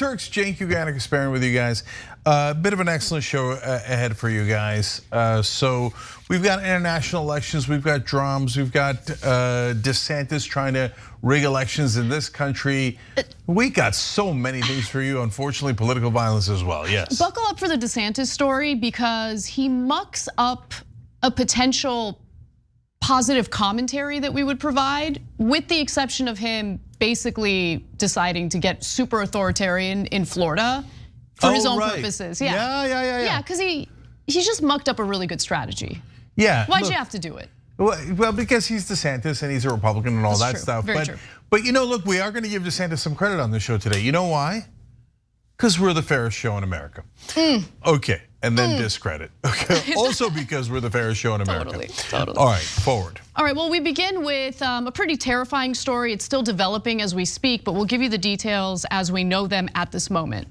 Turks, Cenk Uganik sparing with you guys. A bit of an excellent show ahead for you guys. So we've got international elections, we've got drums, we've got Desantis trying to rig elections in this country. We got so many things for you, unfortunately, political violence as well, yes. Buckle up for the Desantis story because he mucks up a potential positive commentary that we would provide, with the exception of him basically deciding to get super authoritarian in Florida for his own purposes. Yeah, because he's just mucked up a really good strategy. Yeah. Why'd you have to do it? Well, because he's DeSantis and he's a Republican and all that stuff. Very true. But you know, look, we are going to give DeSantis some credit on the show today. You know why? Because we're the fairest show in America. Okay, and then discredit. Okay, also because we're the fairest show in America. Totally. All right, forward. All right, well, we begin with a pretty terrifying story. It's still developing as we speak, but we'll give you the details as we know them at this moment.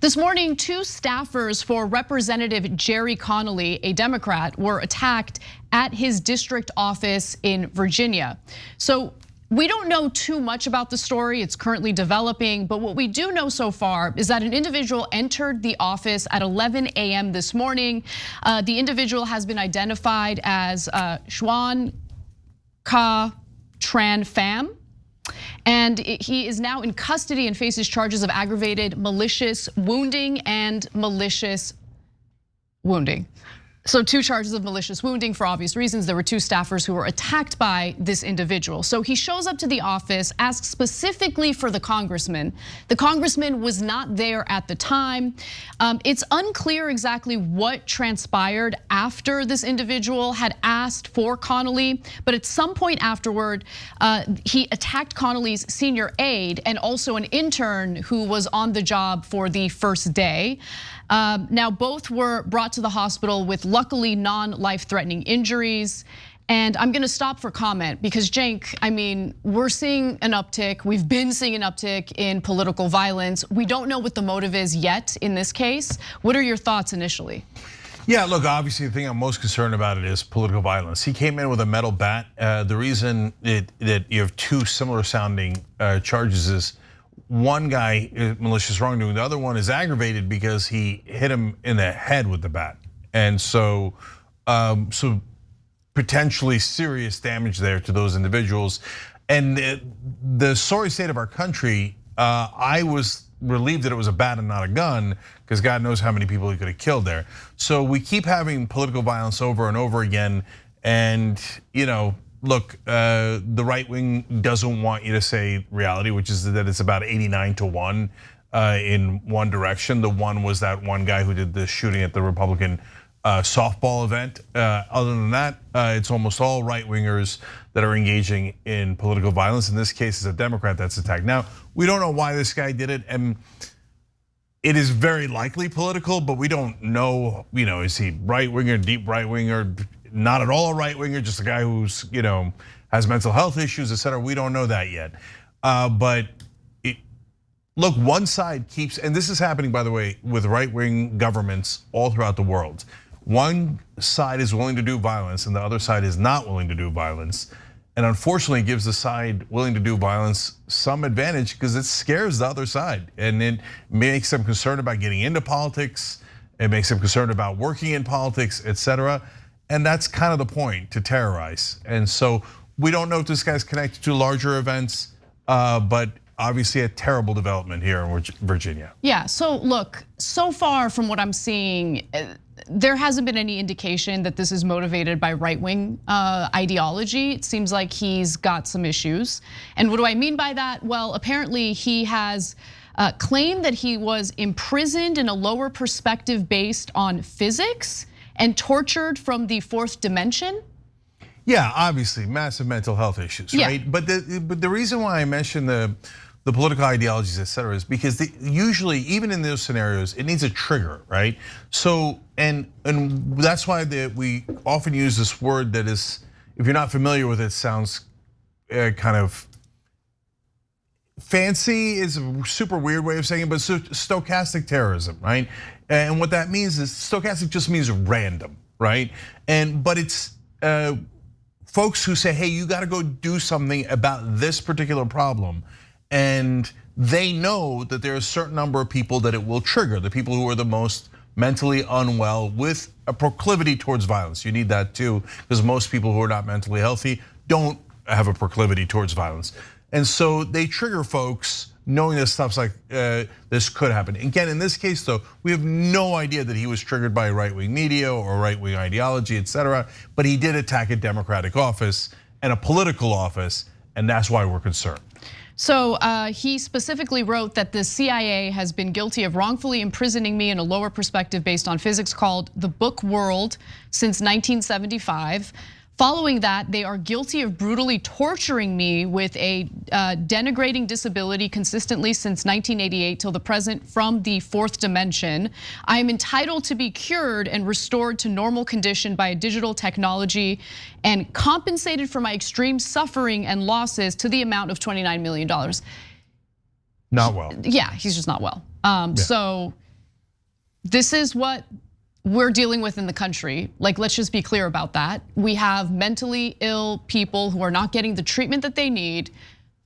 This morning, 2 staffers for Representative Jerry Connolly, a Democrat, were attacked at his district office in Virginia. So we don't know too much about the story, it's currently developing, but what we do know so far is that an individual entered the office at 11 a.m. this morning. The individual has been identified as Xuan Ka Tran Pham. And he is now in custody and faces charges of aggravated malicious wounding and malicious wounding. So 2 charges of malicious wounding for obvious reasons. There were 2 staffers who were attacked by this individual. So he shows up to the office, asks specifically for the congressman. The congressman was not there at the time. It's unclear exactly what transpired after this individual had asked for Connolly, but at some point afterward, he attacked Connolly's senior aide and also an intern who was on the job for the first day. Now both were brought to the hospital with luckily non-life-threatening injuries. And I'm gonna stop for comment because Cenk, I mean, we're seeing an uptick. We've been seeing an uptick in political violence. We don't know what the motive is yet in this case. What are your thoughts initially? Yeah, look, obviously the thing I'm most concerned about it is political violence. He came in with a metal bat. The reason that you have 2 similar sounding charges is one guy is malicious wrongdoing, the other one is aggravated because he hit him in the head with the bat. And so potentially serious damage there to those individuals. And the sorry state of our country, I was relieved that it was a bat and not a gun, because God knows how many people he could have killed there. So we keep having political violence over and over again. And look, the right wing doesn't want you to say reality, which is that it's about 89-1 in one direction. The one was that one guy who did the shooting at the Republican softball event. Other than that, it's almost all right wingers that are engaging in political violence. In this case, it's a Democrat that's attacked. Now, we don't know why this guy did it, and it is very likely political, but we don't know, is he right winger, deep right winger? Not at all a right winger, just a guy who's has mental health issues, etc. We don't know that yet. But look, one side keeps, and this is happening, by the way, with right wing governments all throughout the world. One side is willing to do violence, and the other side is not willing to do violence. And unfortunately, it gives the side willing to do violence some advantage because it scares the other side, and it makes them concerned about getting into politics. It makes them concerned about working in politics, etc. And that's kind of the point, to terrorize. And so we don't know if this guy's connected to larger events, but obviously a terrible development here in Virginia. Yeah, so look, so far from what I'm seeing, there hasn't been any indication that this is motivated by right-wing ideology. It seems like he's got some issues. And what do I mean by that? Well, apparently he has claimed that he was imprisoned in a lower perspective based on physics and tortured from the 4th dimension. Yeah, obviously, massive mental health issues, right? Yeah. But the reason why I mentioned the political ideologies, et cetera, is because usually, even in those scenarios, it needs a trigger, right? So, and that's why we often use this word that is, if you're not familiar with it, sounds kind of fancy, is a super weird way of saying it, but stochastic terrorism, right? And what that means is stochastic just means random, right? But it's folks who say, hey, you gotta go do something about this particular problem. and they know that there are a certain number of people that it will trigger, the people who are the most mentally unwell with a proclivity towards violence. You need that too, because most people who are not mentally healthy don't have a proclivity towards violence. And so they trigger folks knowing that stuff's like this could happen. Again, in this case though, we have no idea that he was triggered by right-wing media or right-wing ideology, etc. But he did attack a Democratic office and a political office, and that's why we're concerned. So he specifically wrote that the CIA has been guilty of wrongfully imprisoning me in a lower perspective based on physics called the book world since 1975. Following that, they are guilty of brutally torturing me with a denigrating disability consistently since 1988 till the present from the fourth dimension. I am entitled to be cured and restored to normal condition by a digital technology and compensated for my extreme suffering and losses to the amount of $29 million. Not well. Yeah, he's just not well. So this is what we're dealing with in the country. Like, let's just be clear about that. We have mentally ill people who are not getting the treatment that they need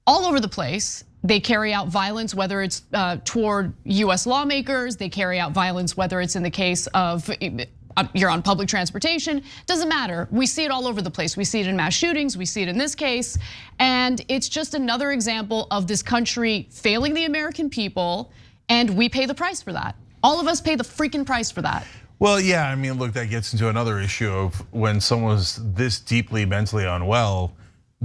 all over the place. They carry out violence, whether it's toward US lawmakers, they carry out violence, whether it's in the case of you're on public transportation, doesn't matter. We see it all over the place. We see it in mass shootings, we see it in this case. And it's just another example of this country failing the American people, and we pay the price for that. All of us pay the freaking price for that. Well, yeah, I mean, look, that gets into another issue of when someone's this deeply mentally unwell,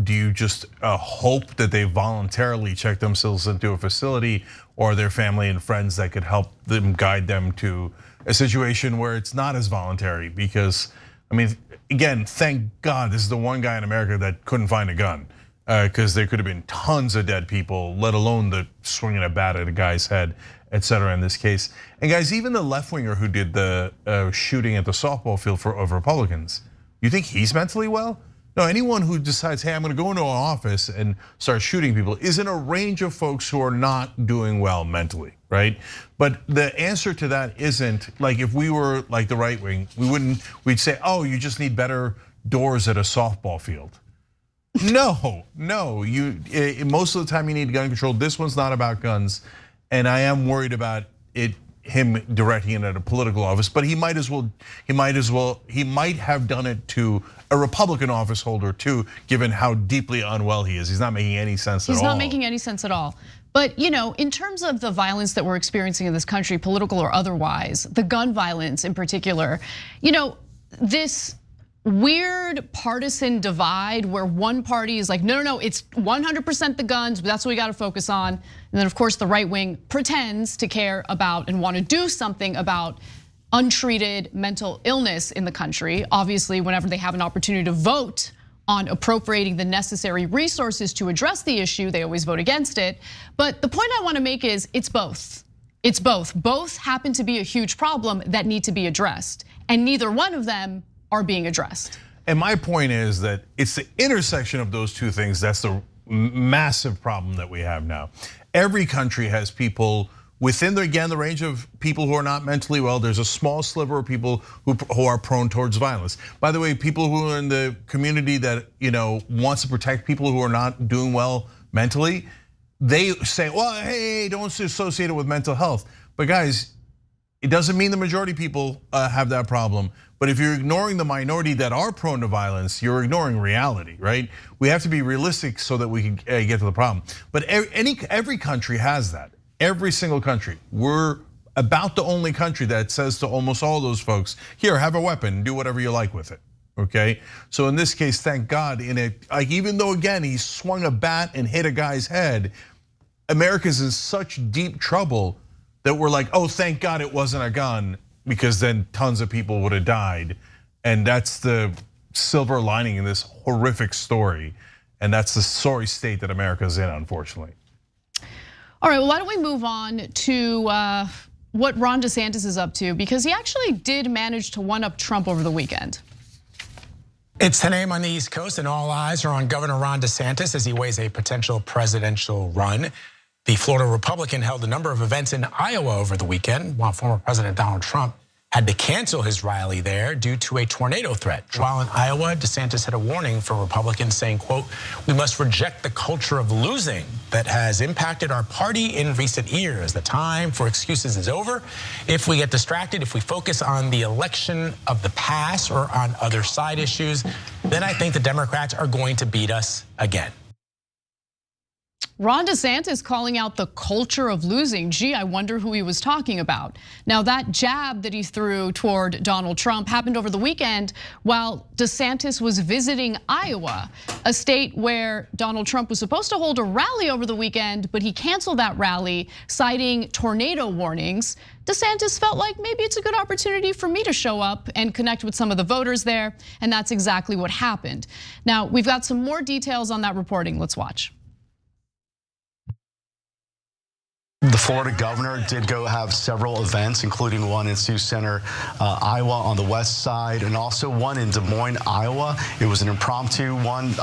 do you just hope that they voluntarily check themselves into a facility, or their family and friends that could help them, guide them to a situation where it's not as voluntary? Because, I mean, again, thank God this is the one guy in America that couldn't find a gun, because there could have been tons of dead people, let alone the swinging a bat at a guy's head, etc. in this case. And guys, even the left-winger who did the shooting at the softball field of Republicans, you think he's mentally well? No, anyone who decides, hey, I'm gonna go into an office and start shooting people is in a range of folks who are not doing well mentally, right? But the answer to that isn't, like, if we were like the right wing, we'd say, oh, you just need better doors at a softball field. No, most of the time you need gun control. This one's not about guns. And I am worried about him directing it at a political office, but he might have done it to a Republican office holder too, given how deeply unwell he is. He's not making any sense at all. He's not making any sense at all. But in terms of the violence that we're experiencing in this country, political or otherwise, the gun violence in particular, this weird partisan divide where one party is like, no, it's 100% the guns, but that's what we gotta focus on. And then of course the right wing pretends to care about and wanna do something about untreated mental illness in the country. Obviously, whenever they have an opportunity to vote on appropriating the necessary resources to address the issue, they always vote against it. But the point I wanna make is it's both. It's both. Both happen to be a huge problem that need to be addressed, and neither one of them are being addressed. And my point is that it's the intersection of those two things that's the massive problem that we have now. Every country has people within the range of people who are not mentally well. There's a small sliver of people who are prone towards violence. By the way, people who are in the community that wants to protect people who are not doing well mentally, they say, well, hey, don't associate it with mental health. But guys, it doesn't mean the majority of people have that problem. But if you're ignoring the minority that are prone to violence, you're ignoring reality, right? We have to be realistic so that we can get to the problem. But every country has that. Every single country. We're about the only country that says to almost all those folks, here, have a weapon, do whatever you like with it, okay? So in this case, thank God, even though again, he swung a bat and hit a guy's head, America's in such deep trouble that we're like, oh, thank God it wasn't a gun, because then tons of people would have died. And that's the silver lining in this horrific story. And that's the sorry state that America's in, unfortunately. All right, well, why don't we move on to what Ron DeSantis is up to, because he actually did manage to one-up Trump over the weekend. It's 10 a.m. on the East Coast, and all eyes are on Governor Ron DeSantis as he weighs a potential presidential run. The Florida Republican held a number of events in Iowa over the weekend, while former President Donald Trump had to cancel his rally there due to a tornado threat. While in Iowa, DeSantis had a warning for Republicans saying, quote, "We must reject the culture of losing that has impacted our party in recent years. The time for excuses is over. If we get distracted, if we focus on the election of the past or on other side issues, then I think the Democrats are going to beat us again." Ron DeSantis calling out the culture of losing. Gee, I wonder who he was talking about. Now, that jab that he threw toward Donald Trump happened over the weekend while DeSantis was visiting Iowa, a state where Donald Trump was supposed to hold a rally over the weekend, but he canceled that rally, citing tornado warnings. DeSantis felt like maybe it's a good opportunity for me to show up and connect with some of the voters there, and that's exactly what happened. Now, we've got some more details on that reporting. Let's watch. The Florida governor did go have several events, including one in Sioux Center, Iowa on the west side, and also one in Des Moines, Iowa. It was an impromptu one,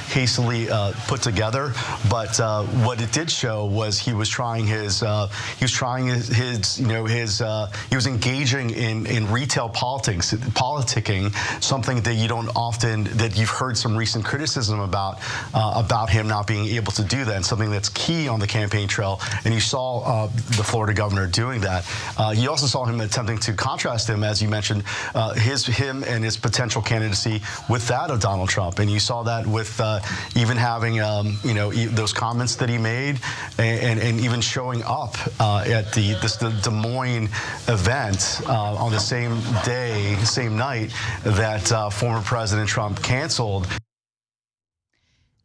hastily put together. But what it did show was he was trying he was engaging in retail politicking, something that you don't often, that you've heard some recent criticism about him not being able to do that, and something that's key on the campaign trail. And you saw the Florida governor doing that. You also saw him attempting to contrast him, as you mentioned, him and his potential candidacy with that of Donald Trump. And you saw that with even having those comments that he made, and even showing up at the Des Moines event on the same day, same night that former President Trump canceled.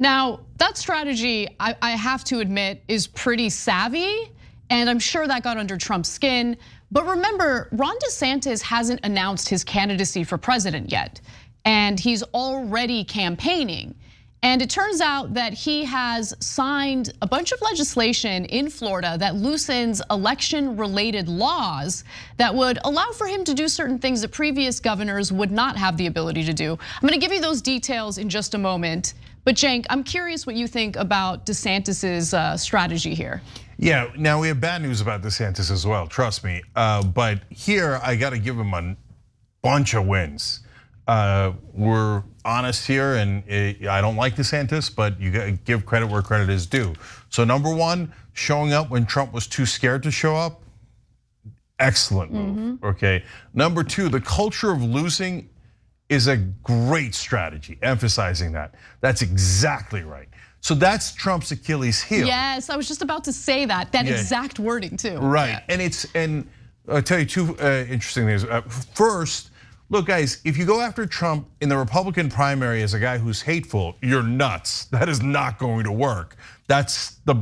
Now, that strategy, I have to admit, is pretty savvy, and I'm sure that got under Trump's skin. But remember, Ron DeSantis hasn't announced his candidacy for president yet, and he's already campaigning. And it turns out that he has signed a bunch of legislation in Florida that loosens election-related laws that would allow for him to do certain things that previous governors would not have the ability to do. I'm gonna give you those details in just a moment. But Cenk, I'm curious what you think about DeSantis's strategy here. Yeah, now we have bad news about DeSantis as well, trust me. But here, I gotta give him a bunch of wins. We're honest here, and I don't like DeSantis, but you gotta give credit where credit is due. So number one, showing up when Trump was too scared to show up, excellent move, okay? Number two, the culture of losing is a great strategy, emphasizing that. That's exactly right. So that's Trump's Achilles heel. Yes, I was just about to say that exact wording too. Right, yeah. and I'll tell you two interesting things. First, look guys, if you go after Trump in the Republican primary as a guy who's hateful, you're nuts. That is not going to work. That's the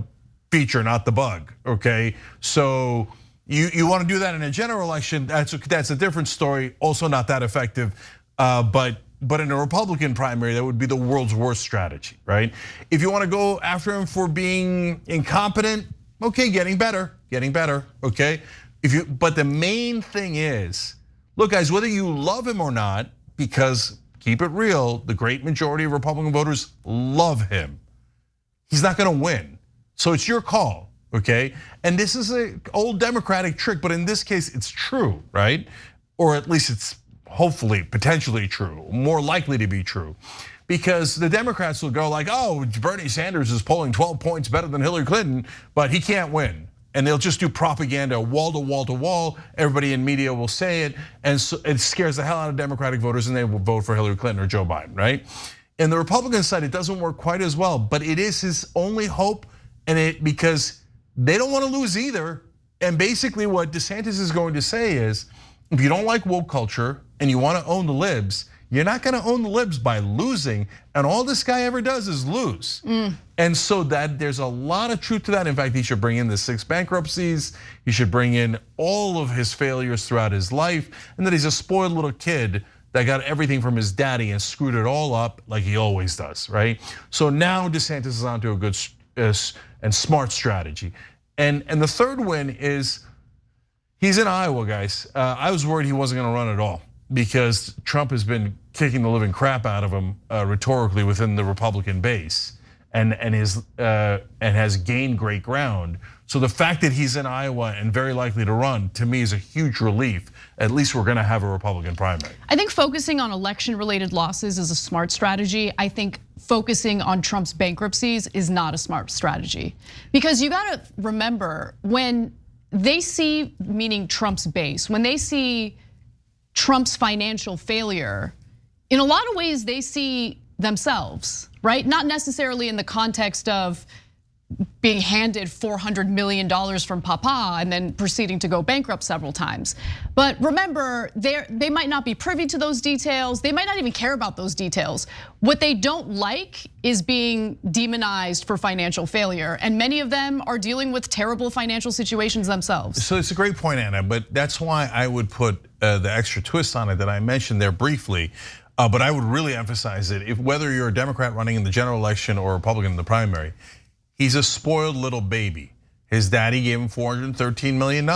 feature, not the bug, okay? So you wanna do that in a general election, that's a different story, also not that effective. But in a Republican primary, that would be the world's worst strategy, right? If you want to go after him for being incompetent, okay, getting better, okay? But the main thing is, look guys, whether you love him or not, because keep it real, the great majority of Republican voters love him. He's not gonna win, so it's your call, okay? And this is an old Democratic trick, but in this case, it's true, right? Or at least it's hopefully, potentially true, more likely to be true. Because the Democrats will go like, oh, Bernie Sanders is polling 12 points better than Hillary Clinton, but he can't win. And they'll just do propaganda wall to wall to wall. Everybody in media will say it, and so it scares the hell out of Democratic voters, and they will vote for Hillary Clinton or Joe Biden, right? In the Republican side, it doesn't work quite as well, but it is his only hope, and because they don't want to lose either. And basically what DeSantis is going to say is, if you don't like woke culture and you want to own the libs, you're not going to own the libs by losing, and all this guy ever does is lose. And so that there's a lot of truth to that. In fact, he should bring in the 6 bankruptcies, he should bring in all of his failures throughout his life, and that he's a spoiled little kid that got everything from his daddy and screwed it all up like he always does, right? So now DeSantis is onto a good and smart strategy. And the third win is, he's in Iowa, guys. I was worried he wasn't gonna run at all because Trump has been kicking the living crap out of him rhetorically within the Republican base. and has gained great ground. So the fact that he's in Iowa and very likely to run, to me, is a huge relief. At least we're gonna have a Republican primary. I think focusing on election-related losses is a smart strategy. I think focusing on Trump's bankruptcies is not a smart strategy. Because you gotta remember, when they see, meaning Trump's base, when they see Trump's financial failure, in a lot of ways they see themselves, right? Not necessarily in the context of being handed $400 million from Papa and then proceeding to go bankrupt several times. But remember, they might not be privy to those details. They might not even care about those details. What they don't like is being demonized for financial failure. And many of them are dealing with terrible financial situations themselves. So it's a great point, Anna, but that's why I would put the extra twist on it that I mentioned there briefly. But I would really emphasize it. If whether you're a Democrat running in the general election or a Republican in the primary, he's a spoiled little baby. His daddy gave him $413 million.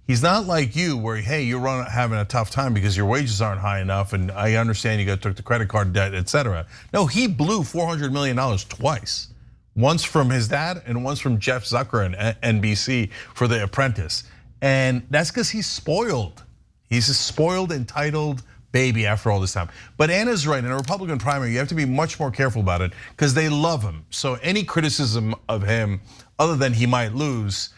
He's not like you where, hey, you're having a tough time because your wages aren't high enough, and I understand you took the credit card debt, etc. No, he blew $400 million twice. Once from his dad and once from Jeff Zucker and NBC for The Apprentice. And that's because he's spoiled. He's a spoiled, entitled baby after all this time. But Anna's right, in a Republican primary, you have to be much more careful about it because they love him. So any criticism of him, other than he might lose,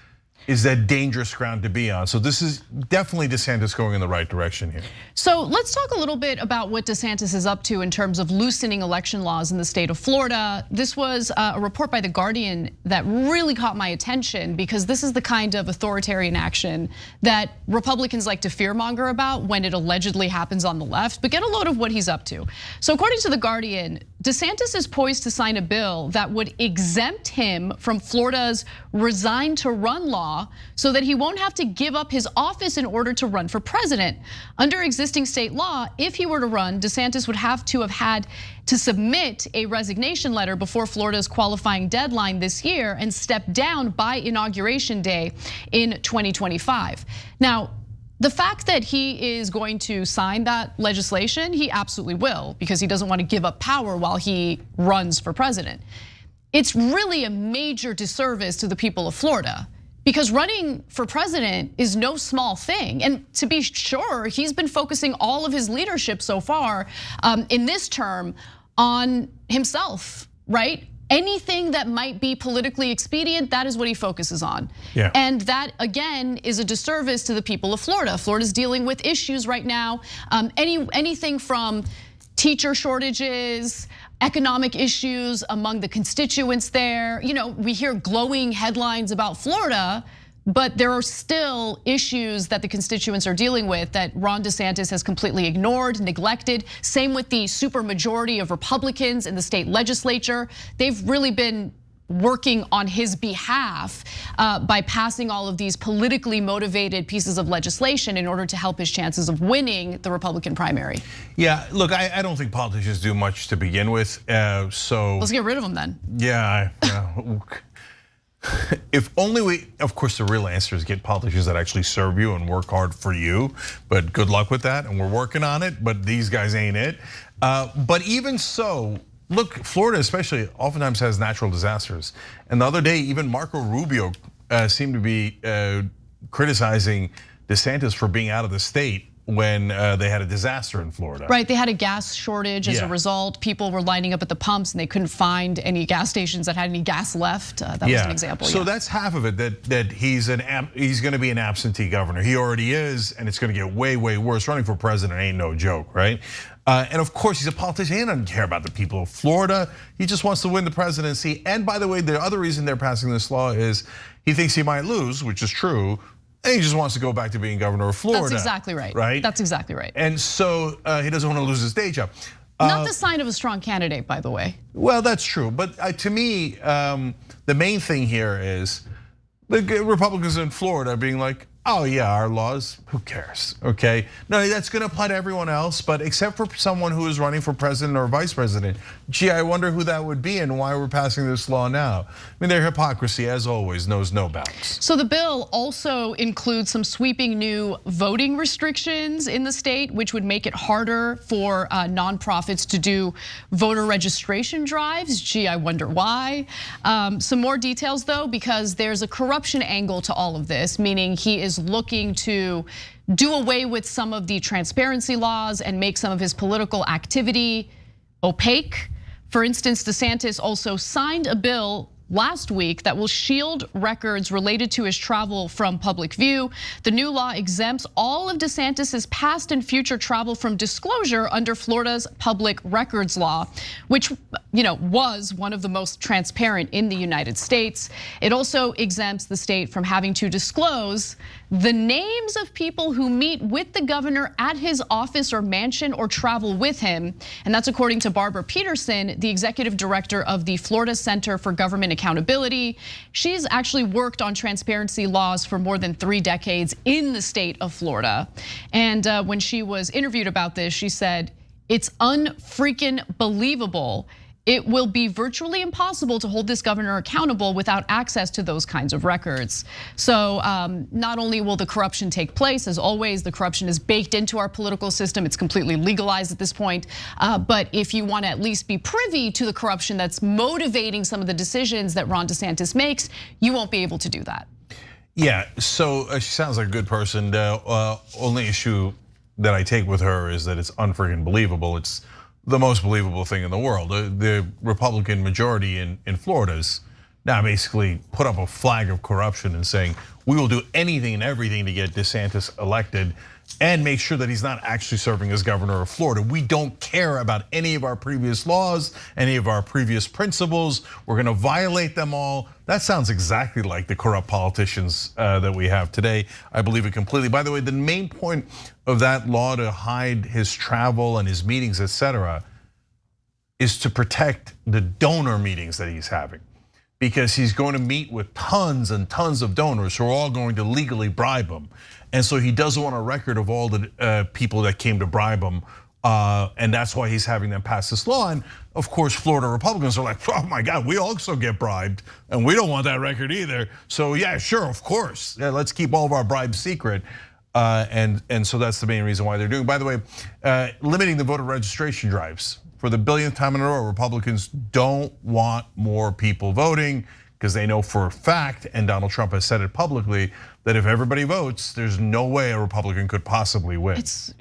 is that dangerous ground to be on. So this is definitely DeSantis going in the right direction here. So let's talk a little bit about what DeSantis is up to in terms of loosening election laws in the state of Florida. This was a report by The Guardian that really caught my attention because this is the kind of authoritarian action that Republicans like to fearmonger about when it allegedly happens on the left, but get a load of what he's up to. So according to The Guardian, DeSantis is poised to sign a bill that would exempt him from Florida's Resign to Run law so that he won't have to give up his office in order to run for president. Under existing state law, if he were to run, DeSantis would have had to submit a resignation letter before Florida's qualifying deadline this year and step down by inauguration day in 2025. Now, the fact that he is going to sign that legislation, he absolutely will, because he doesn't want to give up power while he runs for president. It's really a major disservice to the people of Florida, because running for president is no small thing. And to be sure, he's been focusing all of his leadership so far in this term on himself, right? Anything that might be politically expedient, that is what he focuses on. Yeah. And that, again, is a disservice to the people of Florida. Florida's dealing with issues right now, anything from teacher shortages, economic issues among the constituents there. We hear glowing headlines about Florida, but there are still issues that the constituents are dealing with that Ron DeSantis has completely ignored, neglected. Same with the supermajority of Republicans in the state legislature. They've really been working on his behalf by passing all of these politically motivated pieces of legislation in order to help his chances of winning the Republican primary. Yeah, look, I don't think politicians do much to begin with, so. Let's get rid of them then. Yeah. If only we, of course, the real answer is get politicians that actually serve you and work hard for you, but good luck with that, and we're working on it, but these guys ain't it. But even so, look, Florida especially oftentimes has natural disasters. And the other day, even Marco Rubio seemed to be criticizing DeSantis for being out of the state when they had a disaster in Florida. Right, they had a gas shortage as a result. People were lining up at the pumps and they couldn't find any gas stations that had any gas left. That was an example. So that's half of it, that he's gonna be an absentee governor. He already is, and it's gonna get way, way worse. Running for president ain't no joke, right? And of course, he's a politician. He doesn't care about the people of Florida. He just wants to win the presidency. And by the way, the other reason they're passing this law is he thinks he might lose, which is true. And he just wants to go back to being governor of Florida. That's exactly right. Right? That's exactly right. And so he doesn't want to lose his day job. Not the sign of a strong candidate, by the way. Well, that's true. But to me, the main thing here is the Republicans in Florida being like, oh yeah, our laws, who cares, okay? No, that's gonna apply to everyone else, but except for someone who is running for president or vice president. Gee, I wonder who that would be and why we're passing this law now. I mean, their hypocrisy, as always, knows no bounds. So the bill also includes some sweeping new voting restrictions in the state, which would make it harder for nonprofits to do voter registration drives. Gee, I wonder why. Some more details though, because there's a corruption angle to all of this, meaning he is looking to do away with some of the transparency laws and make some of his political activity opaque. For instance, Desantis also signed a bill last week that will shield records related to his travel from public view. The new law exempts all of DeSantis's past and future travel from disclosure under Florida's public records law, which was one of the most transparent in the United States. It also exempts the state from having to disclose the names of people who meet with the governor at his office or mansion or travel with him. And that's according to Barbara Peterson, the executive director of the Florida Center for Government Accountability. She's actually worked on transparency laws for more than 3 decades in the state of Florida. And when she was interviewed about this, she said, "It's unfreaking believable. It will be virtually impossible to hold this governor accountable without access to those kinds of records." So not only will the corruption take place, as always, the corruption is baked into our political system. It's completely legalized at this point. But if you want to at least be privy to the corruption that's motivating some of the decisions that Ron DeSantis makes, you won't be able to do that. Yeah, so she sounds like a good person. The only issue that I take with her is that it's unfreaking believable. It's the most believable thing in the world. The Republican majority in Florida is now basically put up a flag of corruption and saying, we will do anything and everything to get DeSantis elected and make sure that he's not actually serving as governor of Florida. We don't care about any of our previous laws, any of our previous principles. We're gonna violate them all. That sounds exactly like the corrupt politicians that we have today. I believe it completely. By the way, the main point of that law to hide his travel and his meetings, etc., is to protect the donor meetings that he's having. Because he's going to meet with tons and tons of donors who are all going to legally bribe him. And so he doesn't want a record of all the people that came to bribe him. And that's why he's having them pass this law. And of course, Florida Republicans are like, oh my God, we also get bribed and we don't want that record either. So yeah, sure, of course. Yeah, let's keep all of our bribes secret. And so that's the main reason why they're doing. By the way, limiting the voter registration drives. For the billionth time in a row, Republicans don't want more people voting because they know for a fact, and Donald Trump has said it publicly, that if everybody votes, there's no way a Republican could possibly win. It's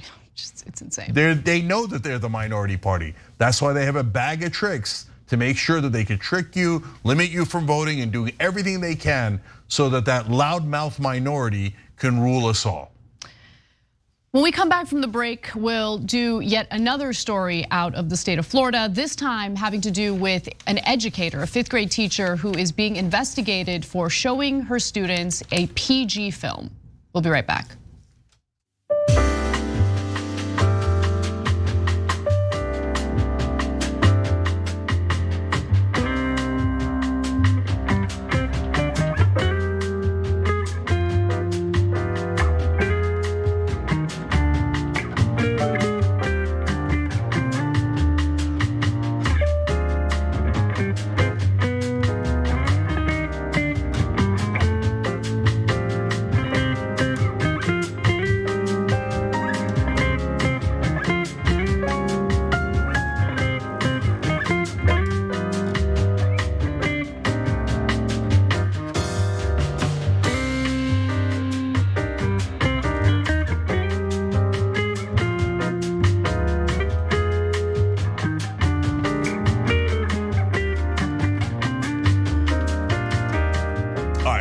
insane. They know that they're the minority party. That's why they have a bag of tricks to make sure that they can trick you, limit you from voting, and doing everything they can so that that loudmouth minority can rule us all. When we come back from the break, we'll do yet another story out of the state of Florida, this time having to do with an educator, a 5th grade teacher who is being investigated for showing her students a PG film. We'll be right back.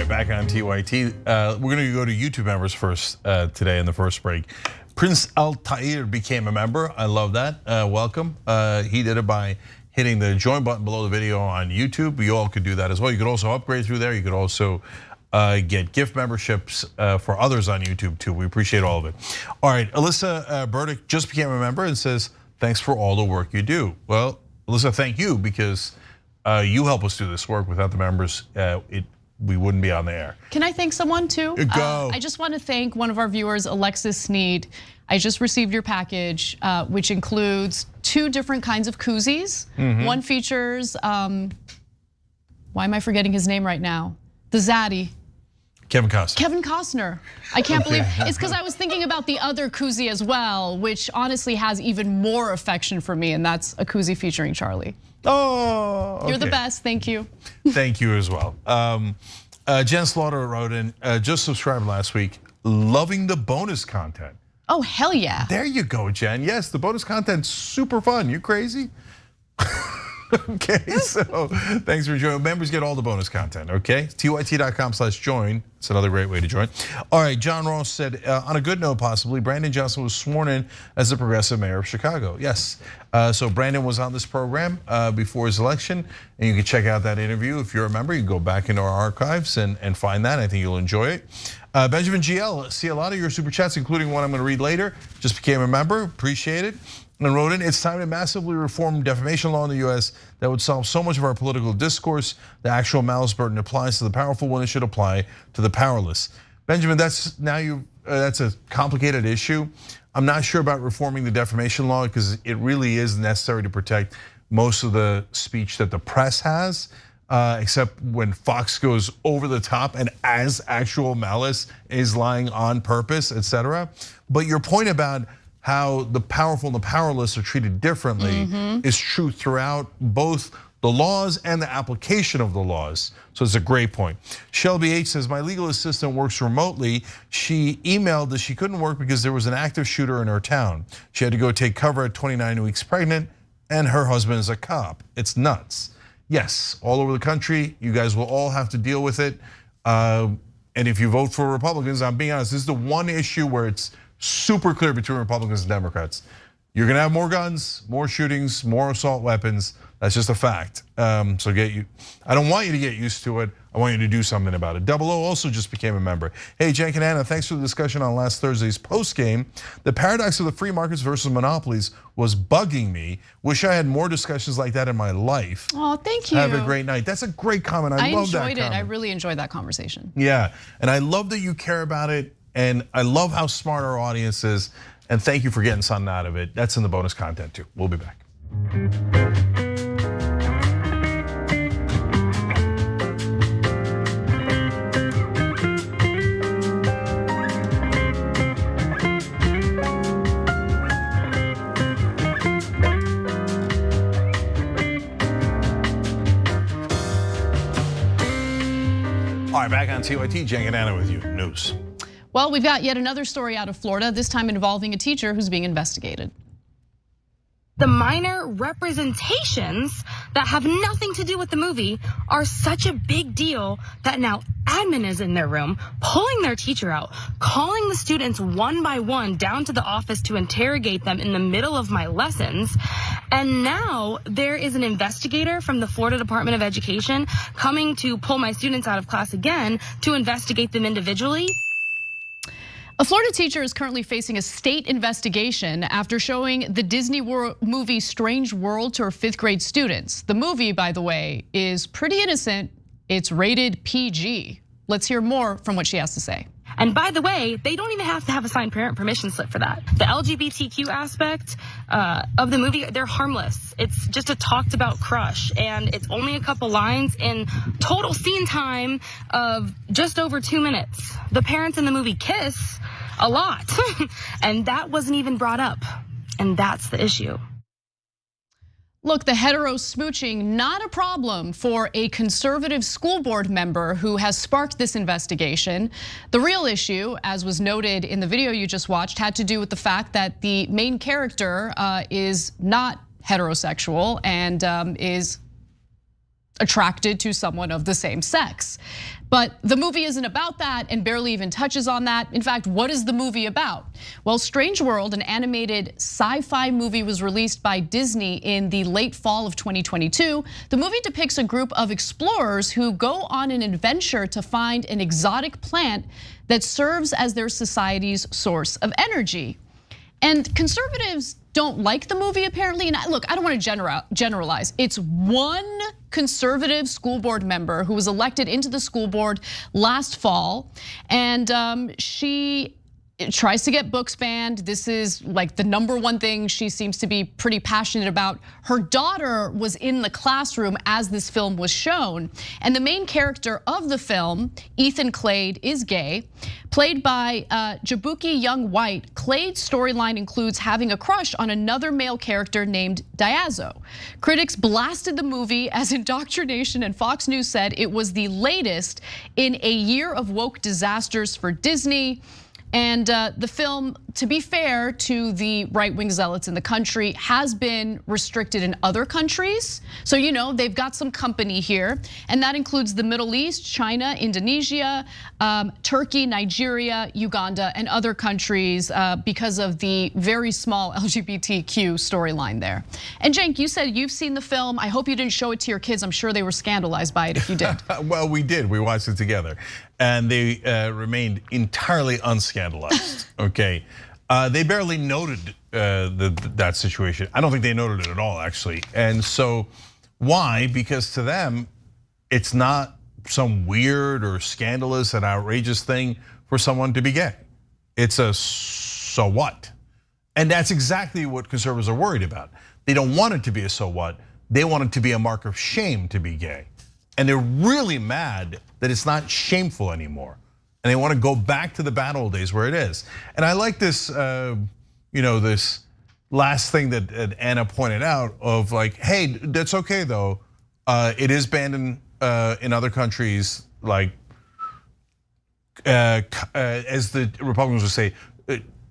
Back on TYT. We're gonna go to YouTube members first today in the first break. Prince Altair became a member. I love that. Welcome. He did it by hitting the join button below the video on YouTube. You all could do that as well. You could also upgrade through there. You could also get gift memberships for others on YouTube too. We appreciate all of it. All right, Alyssa Burdick just became a member and says, thanks for all the work you do. Well, Alyssa, thank you, because you help us do this work. Without the members, it we wouldn't be on the air. Can I thank someone too? Go. I just want to thank one of our viewers, Alexis Sneed. I just received your package, which includes 2 different kinds of koozies. One features, why am I forgetting his name right now? The Zaddy. Kevin Costner. Kevin Costner. I can't believe, it's because I was thinking about the other koozie as well, which honestly has even more affection for me, and that's a koozie featuring Charlie. Oh, okay. You're the best, thank you. Thank you as well. Jen Slaughter wrote in, just subscribed last week, loving the bonus content. Oh, hell yeah. There you go, Jen. Yes, the bonus content's super fun. You crazy? Okay, so thanks for joining. Members get all the bonus content, okay? tyt.com/join. It's another great way to join. All right, John Ross said, on a good note possibly, Brandon Johnson was sworn in as the progressive mayor of Chicago. Yes, so Brandon was on this program before his election, and you can check out that interview. If you're a member, you can go back into our archives and find that. I think you'll enjoy it. Benjamin GL, see a lot of your super chats, including one I'm gonna read later. Just became a member, appreciate it. And wrote in, it's time to massively reform defamation law in the US that would solve so much of our political discourse. The actual malice burden applies to the powerful when it should apply to the powerless. Benjamin, that's a complicated issue. I'm not sure about reforming the defamation law because it really is necessary to protect most of the speech that the press has, except when Fox goes over the top and as actual malice is lying on purpose, etc. But your point about how the powerful and the powerless are treated differently is true throughout both the laws and the application of the laws. So it's a great point. Shelby H says, my legal assistant works remotely. She emailed that she couldn't work because there was an active shooter in her town. She had to go take cover at 29 weeks pregnant, and her husband is a cop. It's nuts. Yes, all over the country, you guys will all have to deal with it. And if you vote for Republicans, I'm being honest, this is the one issue where it's super clear between Republicans and Democrats. You're gonna have more guns, more shootings, more assault weapons. That's just a fact. So I don't want you to get used to it. I want you to do something about it. Double O also just became a member. Hey, Jen and Anna, thanks for the discussion on last Thursday's post game. The paradox of the free markets versus monopolies was bugging me. Wish I had more discussions like that in my life. Oh, thank you. Have a great night. That's a great comment. I love that comment. I enjoyed it. I really enjoyed that conversation. Yeah, and I love that you care about it. And I love how smart our audience is. And thank you for getting something out of it. That's in the bonus content too. We'll be back. All right, back on TYT, Jen and Anna with you. News. Well, we've got yet another story out of Florida, this time involving a teacher who's being investigated. The minor representations that have nothing to do with the movie are such a big deal that now admin is in their room, pulling their teacher out, calling the students one by one down to the office to interrogate them in the middle of my lessons. And now there is an investigator from the Florida Department of Education coming to pull my students out of class again to investigate them individually. A Florida teacher is currently facing a state investigation after showing the Disney movie Strange World to her 5th grade students. The movie, by the way, is pretty innocent. It's rated PG. Let's hear more from what she has to say. And by the way, they don't even have to have a signed parent permission slip for that. The LGBTQ aspect of the movie, they're harmless. It's just a talked about crush, and it's only a couple lines in total scene time of just over 2 minutes. The parents in the movie kiss a lot, and that wasn't even brought up, and that's the issue. Look, the hetero smooching, not a problem for a conservative school board member who has sparked this investigation. The real issue, as was noted in the video you just watched, had to do with the fact that the main character is not heterosexual and is attracted to someone of the same sex. But the movie isn't about that and barely even touches on that. In fact, what is the movie about? Well, Strange World, an animated sci-fi movie, was released by Disney in the late fall of 2022. The movie depicts a group of explorers who go on an adventure to find an exotic plant that serves as their society's source of energy. And conservatives don't like the movie apparently. And look, I don't want to generalize. It's one conservative school board member who was elected into the school board last fall, and she tries to get books banned. This is like the #1 thing she seems to be pretty passionate about. Her daughter was in the classroom as this film was shown, and the main character of the film, Ethan Clade, is gay. Played by Jabuki Young White, Clade's storyline includes having a crush on another male character named Diazo. Critics blasted the movie as indoctrination, and Fox News said it was the latest in a year of woke disasters for Disney. And the film, to be fair to the right-wing zealots in the country, has been restricted in other countries. So they've got some company here, and that includes the Middle East, China, Indonesia, Turkey, Nigeria, Uganda, and other countries because of the very small LGBTQ storyline there. And Cenk, you said you've seen the film. I hope you didn't show it to your kids. I'm sure they were scandalized by it if you did. Well, we did. We watched it together, and they remained entirely unscandalized. Okay, they barely noted that situation. I don't think they noted it at all, actually. And so, why? Because to them, it's not some weird or scandalous and outrageous thing for someone to be gay. It's a so what? And that's exactly what conservatives are worried about. They don't want it to be a so what. They want it to be a mark of shame to be gay. And they're really mad that it's not shameful anymore. And they want to go back to the bad old days where it is. And I like this, this last thing that Anna pointed out of like, hey, that's okay though. It is banned in other countries, like as the Republicans would say,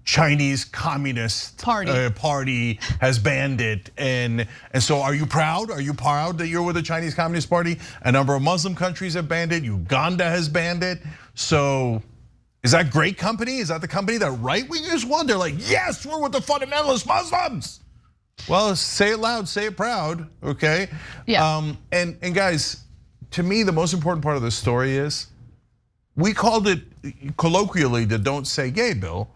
Chinese Communist Party has banned it, and so are you proud? Are you proud that you're with the Chinese Communist Party? A number of Muslim countries have banned it. Uganda has banned it. So is that great company? Is that the company that right wingers want? They're like, yes, we're with the fundamentalist Muslims. Well, say it loud, say it proud, okay? Yeah. And guys, to me, the most important part of the story is we called it colloquially the "Don't Say Gay" bill.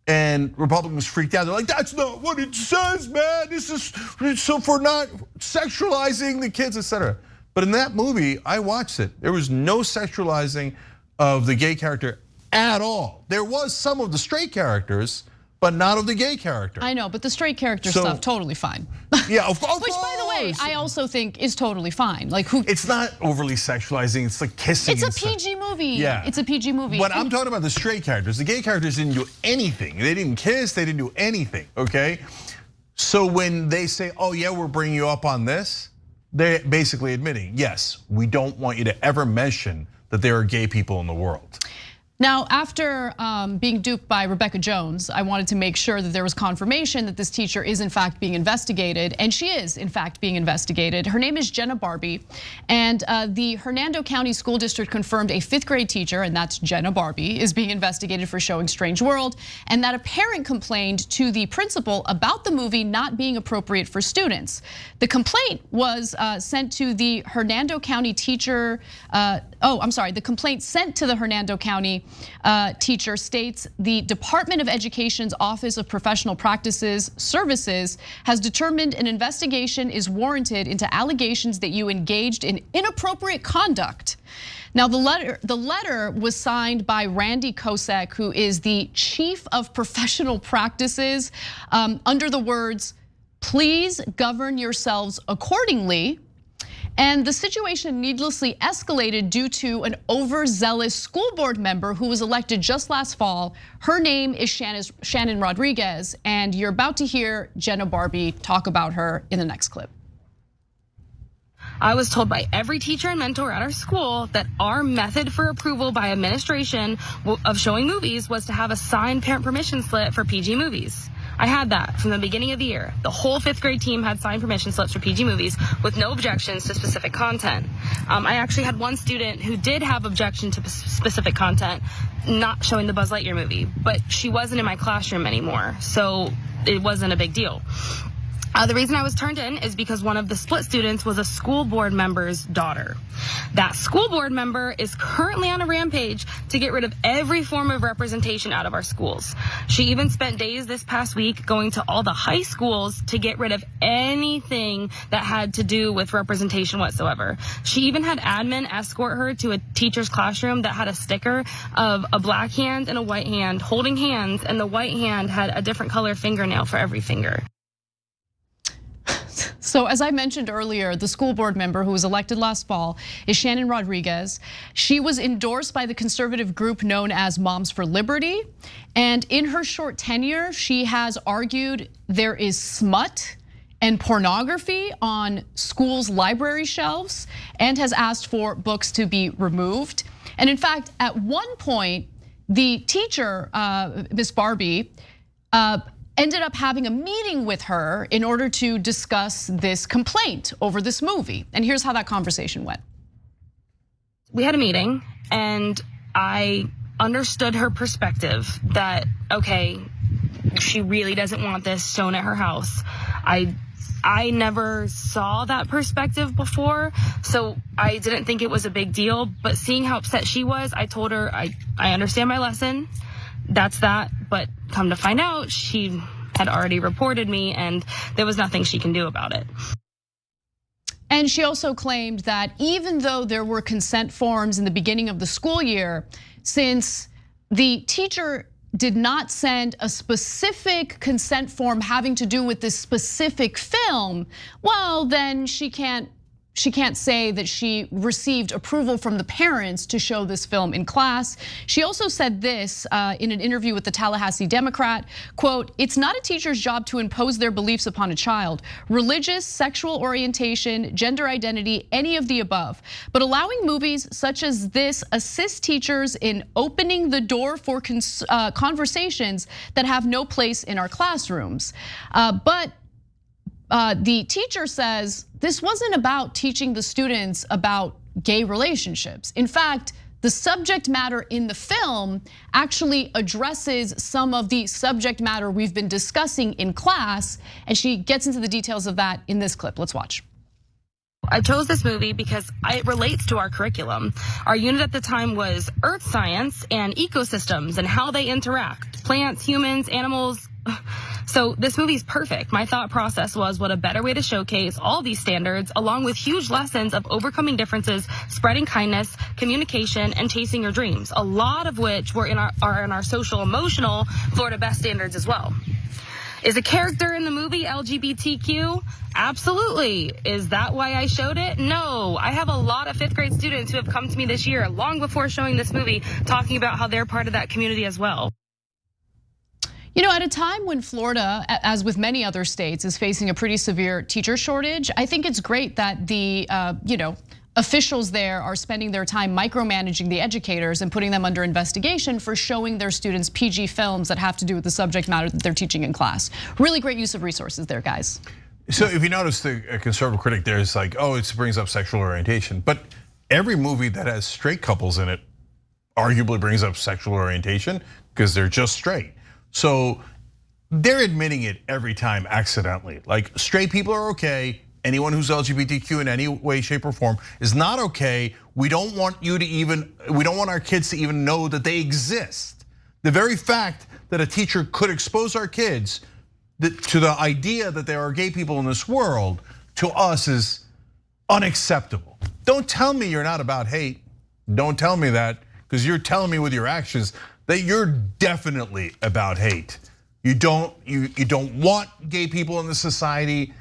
And Republicans freaked out. They're like, that's not what it says, man. This is so for not sexualizing the kids, etc. But in that movie, I watched it. There was no sexualizing of the gay character at all. There was some of the straight characters, but not of the gay character. I know, but the straight character stuff, totally fine. Yeah, of course. Which, by the way, I also think is totally fine. Like who? It's not overly sexualizing. It's like kissing. It's a PG movie. Yeah, it's a PG movie. But I'm talking about the straight characters. The gay characters didn't do anything. They didn't kiss. They didn't do anything. Okay. So when they say, "Oh yeah, we're bringing you up on this," they're basically admitting, yes, we don't want you to ever mention that there are gay people in the world. Now, after being duped by Rebecca Jones, I wanted to make sure that there was confirmation that this teacher is in fact being investigated, and she is in fact being investigated. Her name is Jenna Barbie, and the Hernando County School District confirmed a 5th grade teacher, and that's Jenna Barbie, is being investigated for showing Strange World, and that a parent complained to the principal about the movie not being appropriate for students. The complaint was sent to the Hernando County teacher, the complaint sent to the Hernando County teacher states the Department of Education's Office of Professional Practices Services has determined an investigation is warranted into allegations that you engaged in inappropriate conduct. Now, the letter was signed by Randy Kosek, who is the Chief of Professional Practices, under the words, "Please govern yourselves accordingly." And the situation needlessly escalated due to an overzealous school board member who was elected just last fall. Her name is Shannon Rodriguez, and you're about to hear Jenna Barbie talk about her in the next clip. I was told by every teacher and mentor at our school that our method for approval by administration of showing movies was to have a signed parent permission slip for PG movies. I had that from the beginning of the year. The whole 5th grade team had signed permission slips for PG movies with no objections to specific content. I actually had one student who did have objection to specific content, not showing the Buzz Lightyear movie, but she wasn't in my classroom anymore, so it wasn't a big deal. The reason I was turned in is because one of the split students was a school board member's daughter. That school board member is currently on a rampage to get rid of every form of representation out of our schools. She even spent days this past week going to all the high schools to get rid of anything that had to do with representation whatsoever. She even had admin escort her to a teacher's classroom that had a sticker of a black hand and a white hand holding hands, and the white hand had a different color fingernail for every finger. So as I mentioned earlier, the school board member who was elected last fall is Shannon Rodriguez. She was endorsed by the conservative group known as Moms for Liberty. And in her short tenure, she has argued there is smut and pornography on schools' library shelves and has asked for books to be removed. And in fact, at one point, the teacher, Miss Barbie, ended up having a meeting with her in order to discuss this complaint over this movie. And here's how that conversation went. We had a meeting and I understood her perspective that, okay, she really doesn't want this shown at her house. I never saw that perspective before, so I didn't think it was a big deal. But seeing how upset she was, I told her, I understand my lesson. That's that, but come to find out, she had already reported me and there was nothing she can do about it. And she also claimed that even though there were consent forms in the beginning of the school year, since the teacher did not send a specific consent form having to do with this specific film, well, then she can't say that she received approval from the parents to show this film in class. She also said this in an interview with the Tallahassee Democrat, quote, "It's not a teacher's job to impose their beliefs upon a child. Religious, sexual orientation, gender identity, any of the above. But allowing movies such as this assist teachers in opening the door for conversations that have no place in our classrooms." But the teacher says this wasn't about teaching the students about gay relationships. In fact, the subject matter in the film actually addresses some of the subject matter we've been discussing in class, and she gets into the details of that in this clip. Let's watch. I chose this movie because it relates to our curriculum. Our unit at the time was earth science and ecosystems and how they interact, plants, humans, animals. So this movie's perfect. My thought process was, what a better way to showcase all these standards along with huge lessons of overcoming differences, spreading kindness, communication, and chasing your dreams, a lot of which are in our social emotional Florida Best standards as well. Is a character in the movie LGBTQ? Absolutely. Is that why I showed it? No. I have a lot of 5th grade students who have come to me this year, long before showing this movie, talking about how they're part of that community as well. You know, at a time when Florida, as with many other states, is facing a pretty severe teacher shortage, I think it's great that the officials there are spending their time micromanaging the educators and putting them under investigation for showing their students PG films that have to do with the subject matter that they're teaching in class. Really great use of resources there, guys. So if you notice, the conservative critic there is like, oh, it brings up sexual orientation. But every movie that has straight couples in it arguably brings up sexual orientation because they're just straight. So they're admitting it every time accidentally. Like, straight people are okay. Anyone who's LGBTQ in any way, shape, or form is not okay. We don't want our kids to even know that they exist. The very fact that a teacher could expose our kids to the idea that there are gay people in this world, to us, is unacceptable. Don't tell me you're not about hate. Don't tell me that, because you're telling me with your actions that you're definitely about hate. You don't want gay people in the society,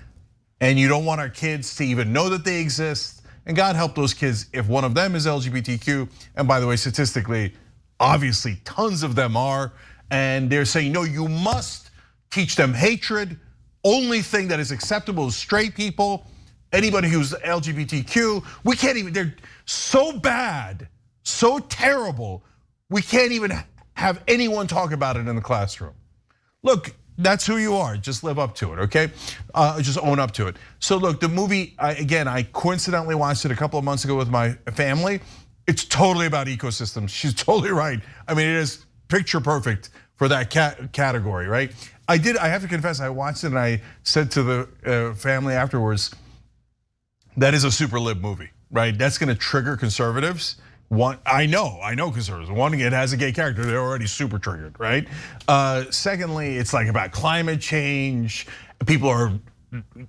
and you don't want our kids to even know that they exist. And God help those kids if one of them is LGBTQ. And by the way, statistically, obviously tons of them are. And they're saying, no, you must teach them hatred. Only thing that is acceptable is straight people. Anybody who's LGBTQ, we can't even, they're so bad, so terrible, we can't even have anyone talk about it in the classroom. Look, that's who you are, just live up to it, okay? Just own up to it. So look, the movie, again, I coincidentally watched it a couple of months ago with my family. It's totally about ecosystems. She's totally right. I mean, it is picture perfect for that category, right? I did. I have to confess, I watched it and I said to the family afterwards, that is a super lib movie, right? That's going to trigger conservatives. One, I know conservatives. One, it has a gay character. They're already super triggered, right? Secondly, it's like about climate change. People are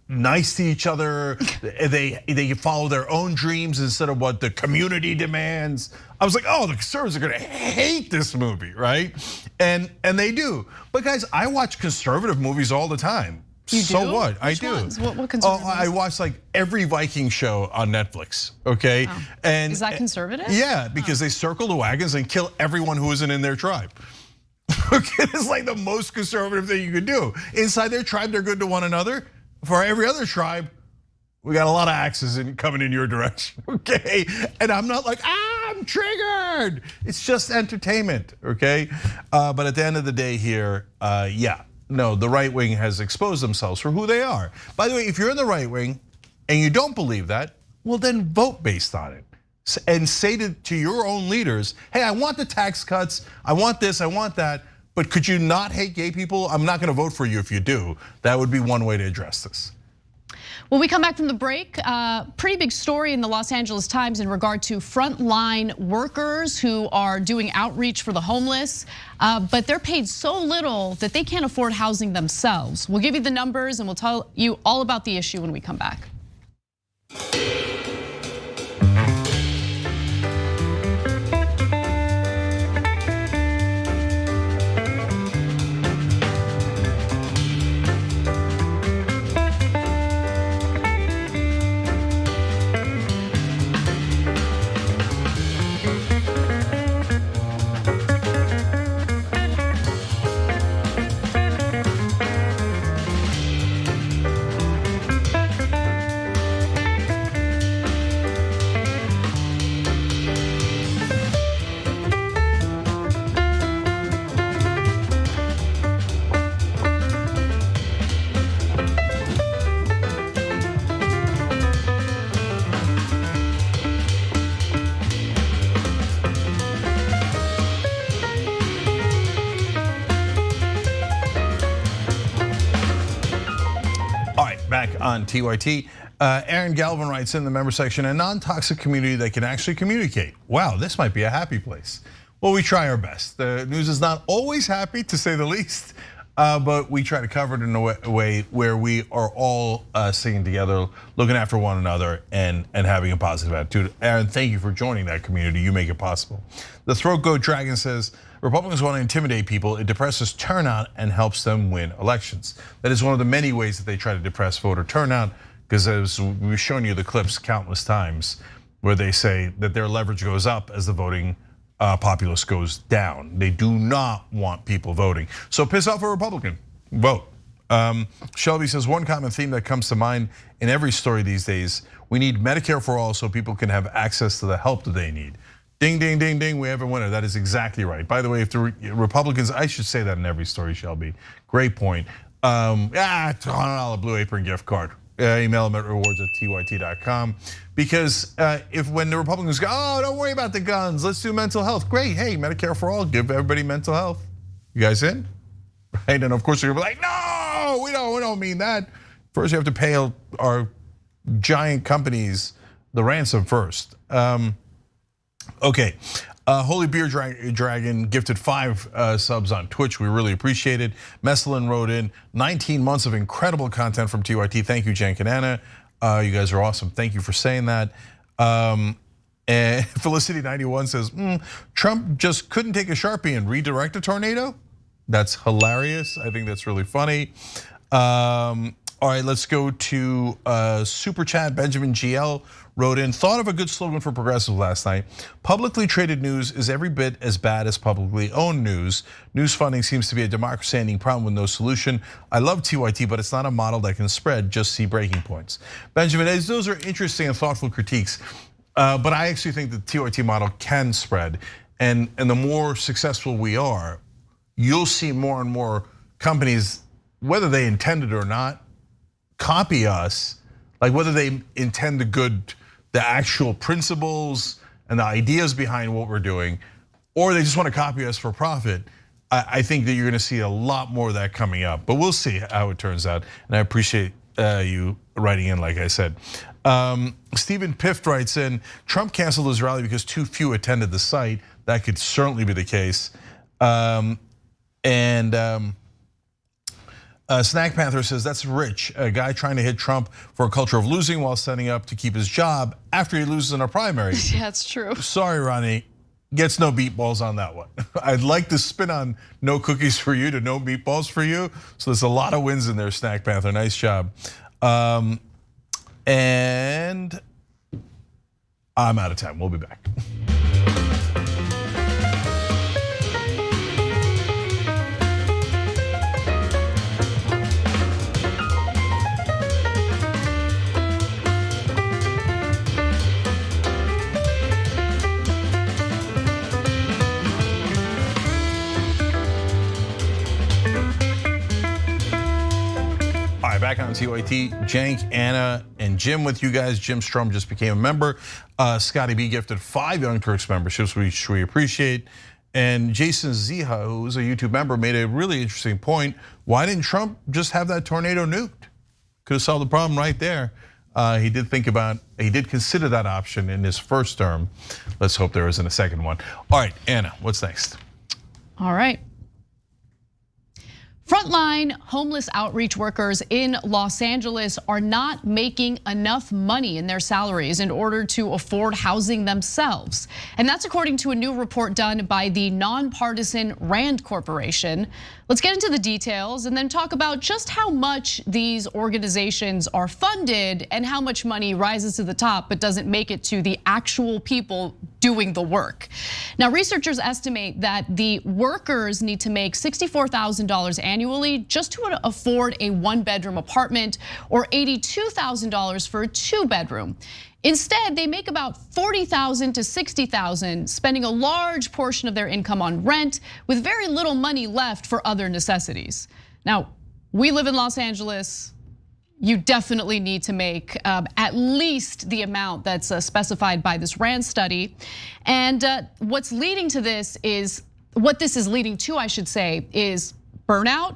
nice to each other. They follow their own dreams instead of what the community demands. I was like, oh, the conservatives are gonna hate this movie, right? And they do. But guys, I watch conservative movies all the time. You so do? what? Which I do. ones? What conservative I watch like every Viking show on Netflix. Okay, and is that conservative? Yeah, because they circle the wagons and kill everyone who isn't in their tribe. Okay, it's like the most conservative thing you could do. Inside their tribe, they're good to one another. For every other tribe, we got a lot of axes coming in your direction, okay? And I'm not like, I'm triggered. It's just entertainment, okay? But at the end of the day here, yeah, no, the right wing has exposed themselves for who they are. By the way, if you're in the right wing and you don't believe that, well then vote based on it. And say to your own leaders, hey, I want the tax cuts, I want this, I want that, but could you not hate gay people? I'm not gonna vote for you if you do. That would be one way to address this. When we come back from the break, pretty big story in the Los Angeles Times in regard to frontline workers who are doing outreach for the homeless, but they're paid so little that they can't afford housing themselves. We'll give you the numbers and we'll tell you all about the issue when we come back. Back on TYT, Aaron Galvin writes in the member section, a non-toxic community that can actually communicate. Wow, this might be a happy place. Well, we try our best. The news is not always happy, to say the least, but we try to cover it in a way where we are all singing together, looking after one another, and having a positive attitude. Aaron, thank you for joining that community. You make it possible. The Throat Goat Dragon says, Republicans want to intimidate people. It depresses turnout and helps them win elections. That is one of the many ways that they try to depress voter turnout, because as we've shown you the clips countless times, where they say that their leverage goes up as the voting populace goes down. They do not want people voting. So piss off a Republican, vote. Shelby says, one common theme that comes to mind in every story these days, we need Medicare for all so people can have access to the help that they need. Ding, ding, ding, ding, we have a winner. That is exactly right. By the way, if the Republicans, I should say that in every story, Shelby. Great point. $100 Blue Apron gift card. Email them at rewards@tyt.com. Because if when the Republicans go, oh, don't worry about the guns, let's do mental health. Great, hey, Medicare for all, give everybody mental health. You guys in? Right, and of course you're gonna be like, no, we don't mean that. First you have to pay our giant companies the ransom first. Okay, Holy Beer Dragon gifted 5 subs on Twitch. We really appreciate it. Messelin wrote in 19 months of incredible content from TYT. Thank you, Jen Canana. You guys are awesome. Thank you for saying that. And Felicity91 says, Trump just couldn't take a Sharpie and redirect a tornado? That's hilarious. I think that's really funny. All right, let's go to Super Chat. Benjamin GL wrote in, thought of a good slogan for progressive last night. Publicly traded news is every bit as bad as publicly owned news. News funding seems to be a democracy-ending problem with no solution. I love TYT, but it's not a model that can spread, just see breaking points. Benjamin, those are interesting and thoughtful critiques, but I actually think the TYT model can spread. And the more successful we are, you'll see more and more companies, whether they intended or not, copy us, like whether they intend the actual principles and the ideas behind what we're doing, or they just want to copy us for profit. I think that you're gonna see a lot more of that coming up, but we'll see how it turns out. And I appreciate you writing in, like I said. Stephen Pift writes in, Trump canceled his rally because too few attended the site. That could certainly be the case. Snack Panther says, that's rich. A guy trying to hit Trump for a culture of losing while setting up to keep his job after he loses in a primary. Yeah, that's true. Sorry, Ronnie. Gets no meatballs on that one. I'd like to spin on no cookies for you to no meatballs for you. So there's a lot of wins in there, Snack Panther. Nice job. And I'm out of time. We'll be back. Back on TYT, Jank, Anna, and Jim with you guys. Jim Strum just became a member. Scotty B gifted 5 Young Turks memberships, which we appreciate. And Jason Ziha, who's a YouTube member, made a really interesting point. Why didn't Trump just have that tornado nuked? Could have solved the problem right there. He did consider that option in his first term. Let's hope there isn't a second one. All right, Anna, what's next? All right. Frontline homeless outreach workers in Los Angeles are not making enough money in their salaries in order to afford housing themselves. And that's according to a new report done by the nonpartisan RAND Corporation. Let's get into the details and then talk about just how much these organizations are funded and how much money rises to the top but doesn't make it to the actual people doing the work. Now, researchers estimate that the workers need to make $64,000 annually just to afford a 1-bedroom apartment or $82,000 for a 2-bedroom. Instead, they make about $40,000 to $60,000, spending a large portion of their income on rent with very little money left for other necessities. Now, we live in Los Angeles. You definitely need to make at least the amount that's specified by this RAND study. And what's leading to this is, what this is leading to, I should say, is burnout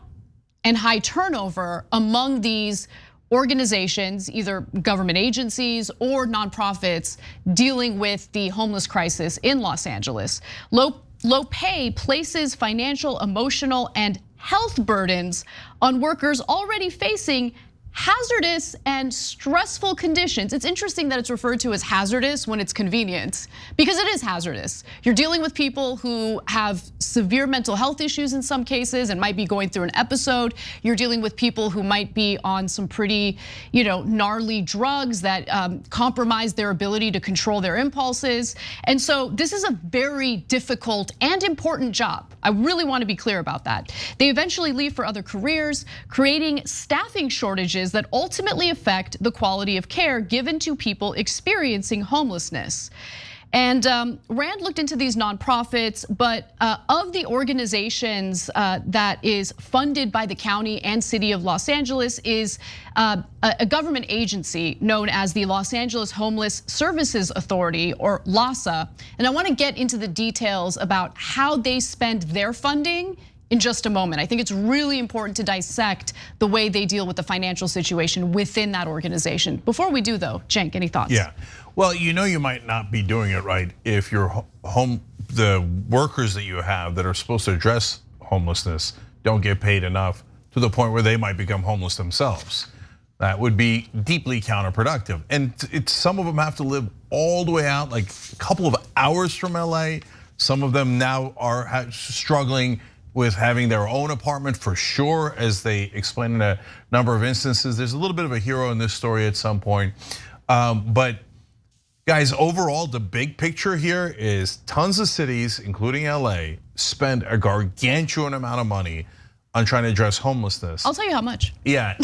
and high turnover among these organizations, either government agencies or nonprofits dealing with the homeless crisis in Los Angeles. Low pay places financial, emotional, and health burdens on workers already facing hazardous and stressful conditions. It's interesting that it's referred to as hazardous when it's convenient, because it is hazardous. You're dealing with people who have severe mental health issues in some cases and might be going through an episode. You're dealing with people who might be on some pretty, gnarly drugs that compromise their ability to control their impulses. And so this is a very difficult and important job. I really want to be clear about that. They eventually leave for other careers, creating staffing shortages that ultimately affect the quality of care given to people experiencing homelessness. And RAND looked into these nonprofits, but of the organizations that is funded by the county and city of Los Angeles is a government agency known as the Los Angeles Homeless Services Authority, or LAHSA. And I want to get into the details about how they spend their funding in just a moment. I think it's really important to dissect the way they deal with the financial situation within that organization. Before we do though, Cenk, any thoughts? Yeah, well, you might not be doing it right if the workers that you have that are supposed to address homelessness don't get paid enough to the point where they might become homeless themselves. That would be deeply counterproductive. And some of them have to live all the way out, like a couple of hours from LA. Some of them now are struggling with having their own apartment for sure, as they explain in a number of instances. There's a little bit of a hero in this story at some point. But guys, overall, the big picture here is tons of cities, including LA, spend a gargantuan amount of money on trying to address homelessness. I'll tell you how much. Yeah,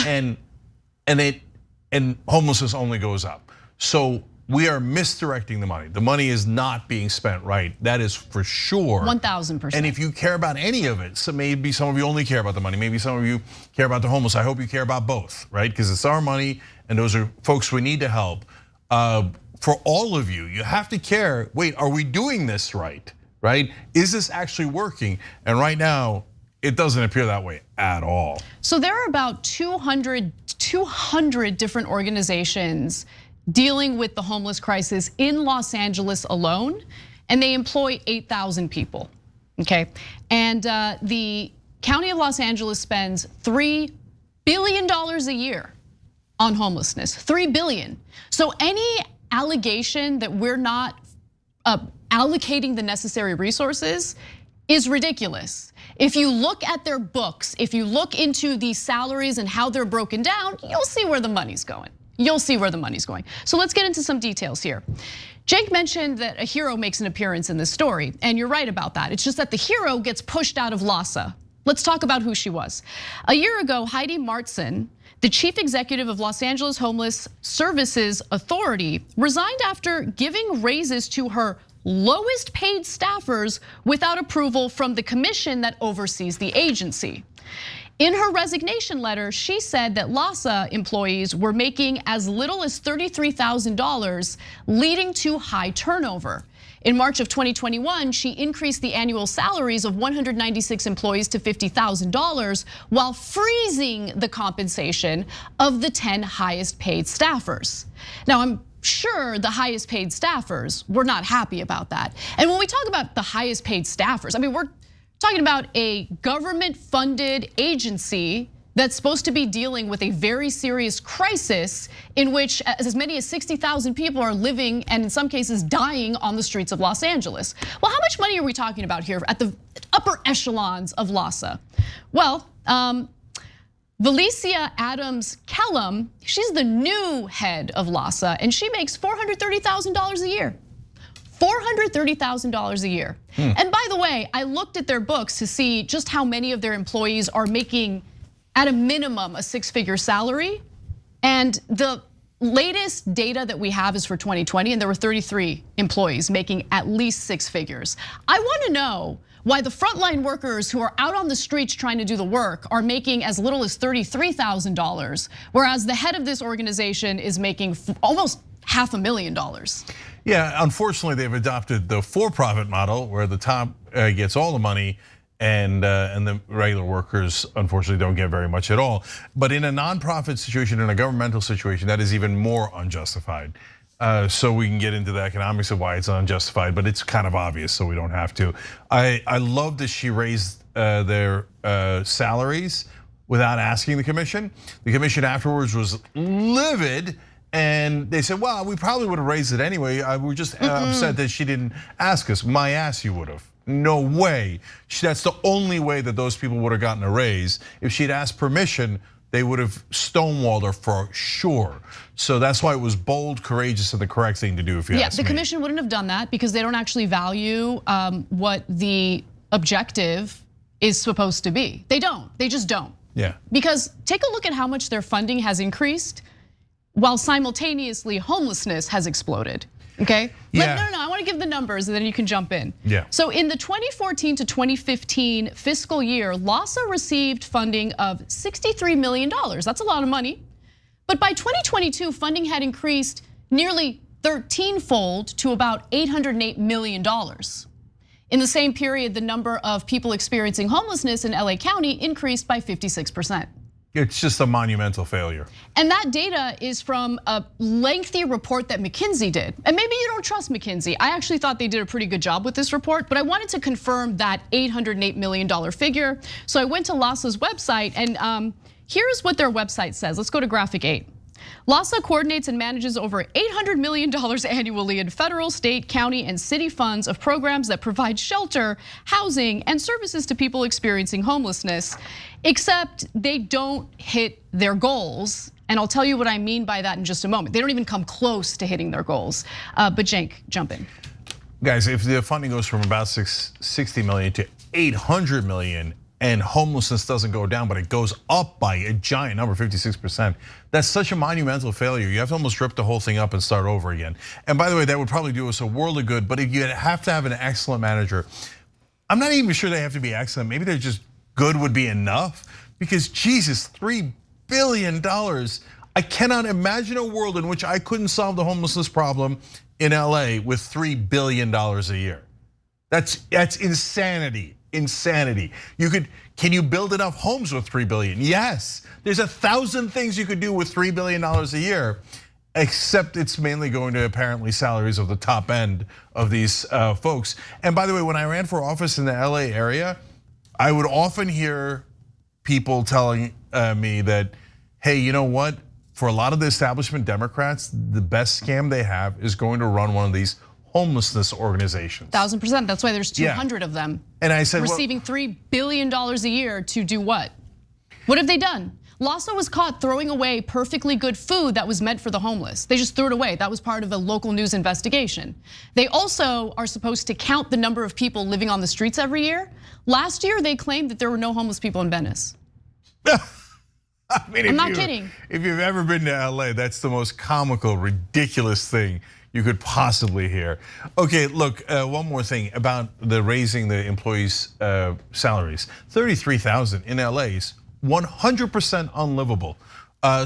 and homelessness only goes up. So we are misdirecting the money. The money is not being spent right. That is for sure. 1000%. And if you care about any of it, so maybe some of you only care about the money, maybe some of you care about the homeless. I hope you care about both, right? Because it's our money and those are folks we need to help. For all of you, you have to care, wait, are we doing this right? right? Is this actually working? And right now, it doesn't appear that way at all. So there are about 200 different organizations dealing with the homeless crisis in Los Angeles alone, and they employ 8,000 people, okay? And the County of Los Angeles spends $3 billion a year on homelessness, $3 billion. So any allegation that we're not allocating the necessary resources is ridiculous. If you look at their books, if you look into the salaries and how they're broken down, you'll see where the money's going. You'll see where the money's going. So let's get into some details here. Jake mentioned that a hero makes an appearance in this story, and you're right about that. It's just that the hero gets pushed out of LAHSA. Let's talk about who she was. A year ago, Heidi Martson, the chief executive of Los Angeles Homeless Services Authority, resigned after giving raises to her lowest paid staffers without approval from the commission that oversees the agency. In her resignation letter, she said that LAHSA employees were making as little as $33,000, leading to high turnover. In March of 2021, she increased the annual salaries of 196 employees to $50,000 while freezing the compensation of the 10 highest paid staffers. Now, I'm sure the highest paid staffers were not happy about that. And when we talk about the highest paid staffers, I mean, we're talking about a government funded agency that's supposed to be dealing with a very serious crisis in which as many as 60,000 people are living and in some cases dying on the streets of Los Angeles. Well, how much money are we talking about here at the upper echelons of LAHSA? Well, Valencia Adams Kellum, she's the new head of LAHSA, and she makes $430,000 a year. $430,000 a year. And by the way, I looked at their books to see just how many of their employees are making at a minimum a six-figure salary. And the latest data that we have is for 2020, and there were 33 employees making at least six figures. I wanna know why the frontline workers who are out on the streets trying to do the work are making as little as $33,000, whereas the head of this organization is making almost $500,000. Yeah, unfortunately, they've adopted the for-profit model where the top gets all the money and the regular workers, unfortunately, don't get very much at all. But in a nonprofit situation, in a governmental situation, that is even more unjustified. So we can get into the economics of why it's unjustified, but it's kind of obvious, so we don't have to. I love that she raised their salaries without asking the commission. The commission afterwards was livid. And they said, well, we probably would have raised it anyway. We're just upset that she didn't ask us. My ass, you would have. No way. That's the only way that those people would have gotten a raise. If she'd asked permission, they would have stonewalled her for sure. So that's why it was bold, courageous, and the correct thing to do if you ask me. Yeah, the commission wouldn't have done that because they don't actually value what the objective is supposed to be. They don't, they just don't. Yeah. Because take a look at how much their funding has increased while simultaneously homelessness has exploded, okay? Yeah. No, I wanna give the numbers and then you can jump in. Yeah. So in the 2014 to 2015 fiscal year, LAHSA received funding of $63 million. That's a lot of money. But by 2022, funding had increased nearly 13-fold to about $808 million. In the same period, the number of people experiencing homelessness in LA County increased by 56%. It's just a monumental failure. And that data is from a lengthy report that McKinsey did. And maybe you don't trust McKinsey. I actually thought they did a pretty good job with this report, but I wanted to confirm that $808 million figure. So I went to LAHSA's website, and here's what their website says. Let's go to graphic 8. LAHSA coordinates and manages over $800 million annually in federal, state, county, and city funds of programs that provide shelter, housing, and services to people experiencing homelessness, except they don't hit their goals. And I'll tell you what I mean by that in just a moment. They don't even come close to hitting their goals. But Cenk, jump in. Guys, if the funding goes from about 60 million to 800 million, and homelessness doesn't go down, but it goes up by a giant number, 56%. That's such a monumental failure. You have to almost rip the whole thing up and start over again. And by the way, that would probably do us a world of good, but if you have to have an excellent manager, I'm not even sure they have to be excellent. Maybe they're just good would be enough, because Jesus, $3 billion. I cannot imagine a world in which I couldn't solve the homelessness problem in LA with $3 billion a year. That's insanity, insanity. Can you build enough homes with $3 billion? Yes, there's 1,000 things you could do with $3 billion a year, except it's mainly going to apparently salaries of the top end of these folks. And by the way, when I ran for office in the LA area, I would often hear people telling me that, hey, you know what? For a lot of the establishment Democrats, the best scam they have is going to run one of these homelessness organizations. 1,000%. That's why there's 200 of them. And I said, receiving $3 billion a year to do what? What have they done? LASA was caught throwing away perfectly good food that was meant for the homeless. They just threw it away. That was part of a local news investigation. They also are supposed to count the number of people living on the streets every year. Last year, they claimed that there were no homeless people in Venice. I mean, I'm not kidding. If you've ever been to LA, that's the most comical, ridiculous thing you could possibly hear. Okay, look, one more thing about the raising the employees' salaries. 33,000 in LA is 100% unlivable.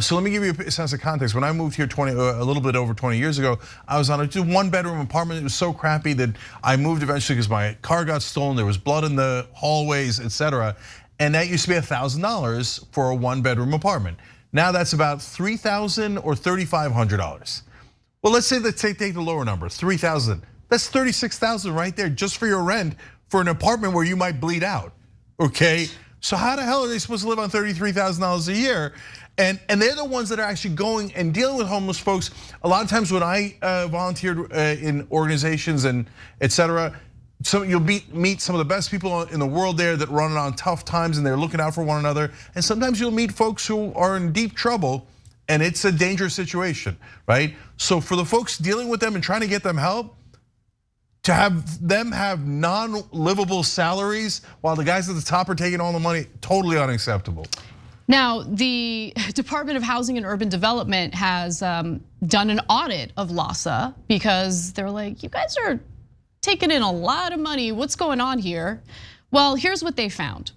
So let me give you a sense of context. When I moved here a little bit over 20 years ago, I was on a 1-bedroom apartment. It was so crappy that I moved eventually because my car got stolen. There was blood in the hallways, etc. And that used to be $1,000 for a 1-bedroom apartment. Now that's about $3,000 or $3,500. Well, let's say that take the lower number, 3,000. That's 36,000 right there just for your rent for an apartment where you might bleed out. Okay, so how the hell are they supposed to live on $33,000 a year? And they're the ones that are actually going and dealing with homeless folks. A lot of times when I volunteered in organizations and etc. So you'll meet some of the best people in the world there that run on tough times and they're looking out for one another. And sometimes you'll meet folks who are in deep trouble and it's a dangerous situation, right? So for the folks dealing with them and trying to get them help, to have them have non-livable salaries while the guys at the top are taking all the money, totally unacceptable. Now, the Department of Housing and Urban Development has done an audit of LASA because they're like, you guys are taking in a lot of money. What's going on here? Well, here's what they found.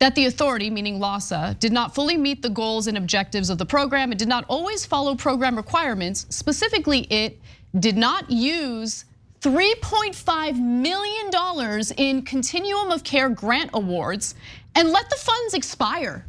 That the authority, meaning LASA, did not fully meet the goals and objectives of the program. It did not always follow program requirements. Specifically, it did not use $3.5 million in continuum of care grant awards and let the funds expire.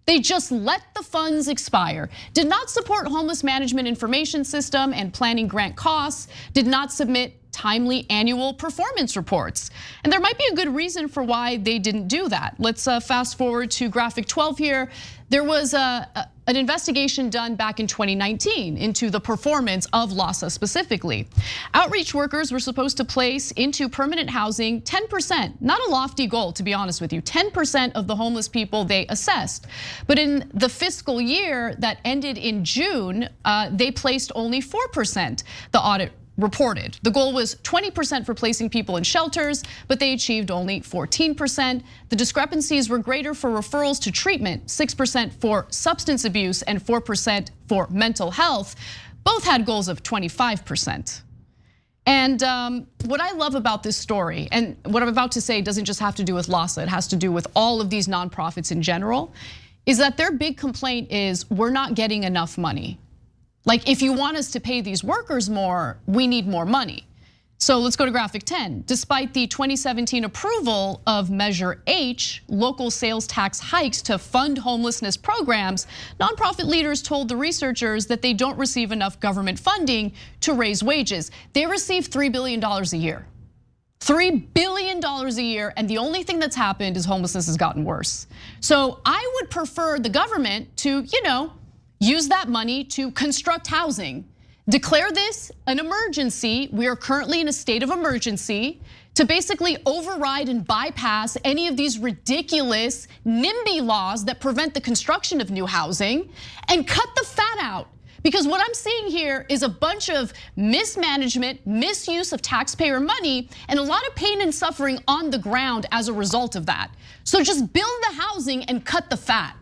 They just let the funds expire. Did not support homeless management information system and planning grant costs. Did not submit timely annual performance reports. And there might be a good reason for why they didn't do that. Let's fast forward to graphic 12 here. There was an investigation done back in 2019 into the performance of LASA specifically. Outreach workers were supposed to place into permanent housing 10%, not a lofty goal to be honest with you, 10% of the homeless people they assessed. But in the fiscal year that ended in June, they placed only 4%, the audit reported. The goal was 20% for placing people in shelters, but they achieved only 14%. The discrepancies were greater for referrals to treatment, 6% for substance abuse and 4% for mental health. Both had goals of 25%. And what I love about this story, and what I'm about to say doesn't just have to do with LASA, it has to do with all of these nonprofits in general, is that their big complaint is we're not getting enough money. Like if you want us to pay these workers more, we need more money. So let's go to graphic 10. Despite the 2017 approval of Measure H, local sales tax hikes to fund homelessness programs, nonprofit leaders told the researchers that they don't receive enough government funding to raise wages. They receive $3 billion a year. $3 billion a year, and the only thing that's happened is homelessness has gotten worse. So I would prefer the government to, use that money to construct housing. Declare this an emergency. We are currently in a state of emergency to basically override and bypass any of these ridiculous NIMBY laws that prevent the construction of new housing and cut the fat out. Because what I'm seeing here is a bunch of mismanagement, misuse of taxpayer money, and a lot of pain and suffering on the ground as a result of that. So just build the housing and cut the fat.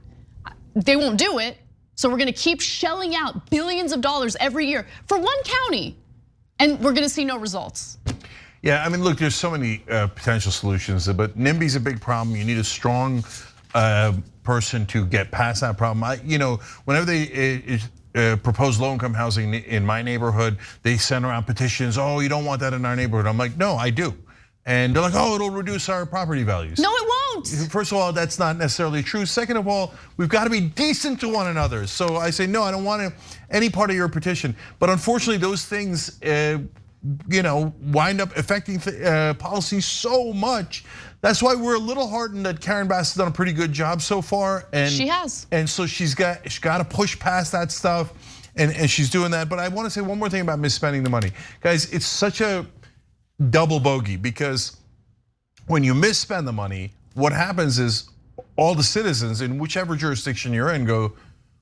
They won't do it. So we're gonna keep shelling out billions of dollars every year for one county, and we're gonna see no results. Yeah, I mean, look, there's so many potential solutions, but NIMBY's a big problem. You need a strong person to get past that problem. Whenever they propose low-income housing in my neighborhood, they send around petitions. Oh, you don't want that in our neighborhood. I'm like, no, I do. And they're like, oh, it'll reduce our property values. No, it won't. First of all, that's not necessarily true. Second of all, we've got to be decent to one another. So I say, no, I don't want any part of your petition. But unfortunately, those things, wind up affecting policy so much. That's why we're a little heartened that Karen Bass has done a pretty good job so far. And she has. And so she's got to push past that stuff, and she's doing that. But I want to say one more thing about misspending the money, guys. It's such a double bogey, because when you misspend the money, what happens is all the citizens in whichever jurisdiction you're in go,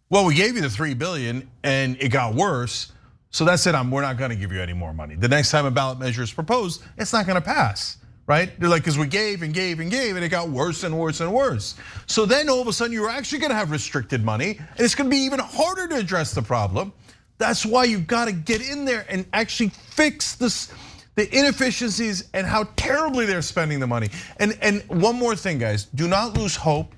well, we gave you the $3 billion and it got worse, so that's it. We're not going to give you any more money. The next time a ballot measure is proposed, it's not going to pass, right? They're like, because we gave and gave and gave, and it got worse and worse and worse. So then all of a sudden, you're actually going to have restricted money, and it's going to be even harder to address the problem. That's why you've got to get in there and actually fix this, the inefficiencies and how terribly they're spending the money. And one more thing, guys, do not lose hope.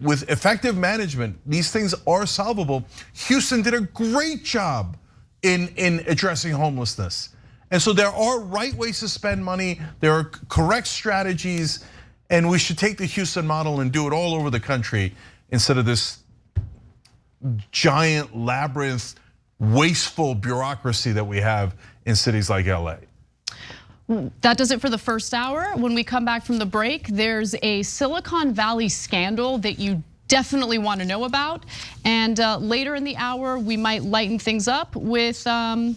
With effective management, these things are solvable. Houston did a great job in addressing homelessness. And so there are right ways to spend money, there are correct strategies, and we should take the Houston model and do it all over the country instead of this giant labyrinth, wasteful bureaucracy that we have in cities like LA. That does it for the first hour. When we come back from the break, there's a Silicon Valley scandal that you definitely want to know about. And later in the hour, we might lighten things up with a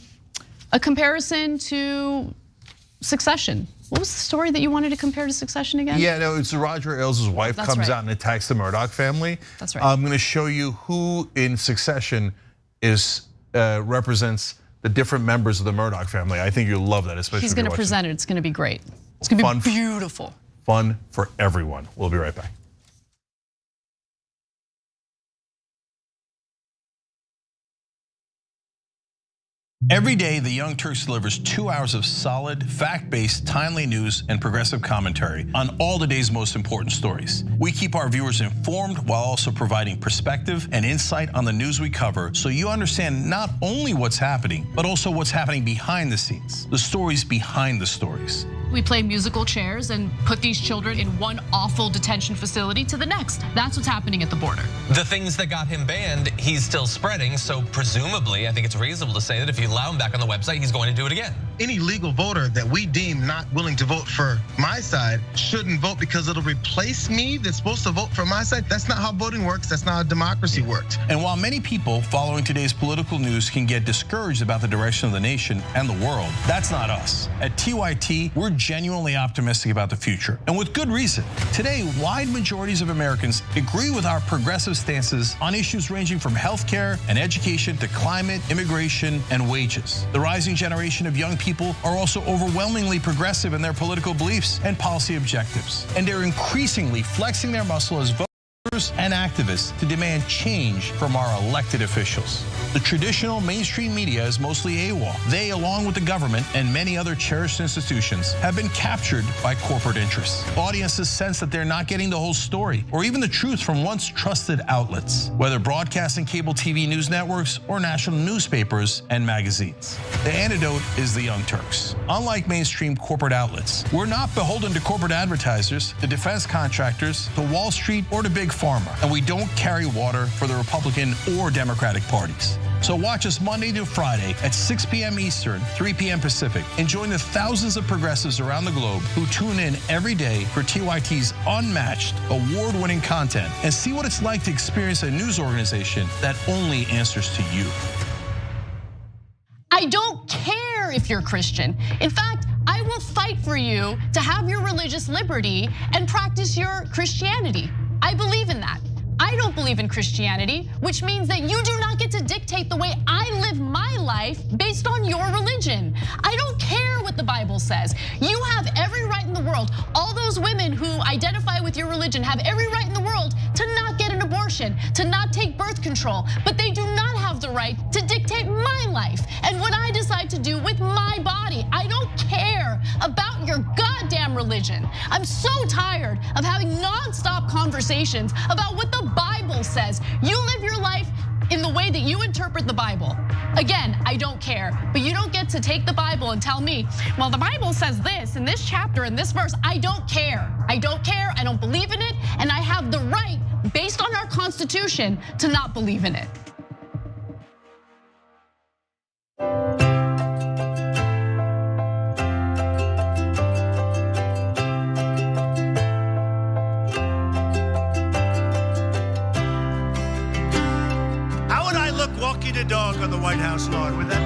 comparison to Succession. What was the story that you wanted to compare to Succession again? Yeah, no, it's Roger Ailes' wife comes out and attacks the Murdoch family. That's right. I'm going to show you who in Succession represents the different members of the Murdoch family. I think you'll love that, especially He's going to present it. It's going to be great. It's going to be beautiful. Fun for everyone. We'll be right back. Every day, the Young Turks delivers 2 hours of solid, fact-based, timely news and progressive commentary on all the day's most important stories. We keep our viewers informed while also providing perspective and insight on the news we cover, so you understand not only what's happening, but also what's happening behind the scenes, the stories behind the stories. We play musical chairs and put these children in one awful detention facility to the next. That's what's happening at the border. The things that got him banned, he's still spreading. So presumably, I think it's reasonable to say that if you allow him back on the website, he's going to do it again. Any legal voter that we deem not willing to vote for my side shouldn't vote because it'll replace me that's supposed to vote for my side. That's not how voting works. That's not how democracy works. And while many people following today's political news can get discouraged about the direction of the nation and the world, that's not us. At TYT, we're genuinely optimistic about the future, and with good reason. Today, wide majorities of Americans agree with our progressive stances on issues ranging from healthcare and education to climate, immigration, and wages. The rising generation of young people are also overwhelmingly progressive in their political beliefs and policy objectives, and they're increasingly flexing their muscle as voters and activists to demand change from our elected officials. The traditional mainstream media is mostly AWOL. They, along with the government and many other cherished institutions, have been captured by corporate interests. Audiences sense that they're not getting the whole story or even the truth from once trusted outlets, whether broadcasting cable TV news networks or national newspapers and magazines. The antidote is the Young Turks. Unlike mainstream corporate outlets, we're not beholden to corporate advertisers, to defense contractors, to Wall Street, or to Big Pharma, and we don't carry water for the Republican or Democratic parties. So watch us Monday through Friday at 6 p.m. Eastern, 3 p.m. Pacific, and join the thousands of progressives around the globe who tune in every day for TYT's unmatched, award-winning content and see what it's like to experience a news organization that only answers to you. I don't care if you're Christian. In fact, I will fight for you to have your religious liberty and practice your Christianity. I believe in that. I don't believe in Christianity, which means that you do not get to dictate the way I live my life based on your religion. I don't care what the Bible says. You have every right in the world. All those women who identify with your religion have every right in the world to not get an abortion, to not take birth control, but they do not have the right to dictate my life and what I decide to do with my body. I don't care about your goddamn religion. I'm so tired of having nonstop conversations about what the Bible says. You live your life in the way that you interpret the Bible. Again, I don't care, but you don't get to take the Bible and tell me, well, the Bible says this in this chapter, in this verse. I don't care. I don't care, I don't believe in it, and I have the right, based on our Constitution, to not believe in it. Walking the dog on the White House lawn, would that be?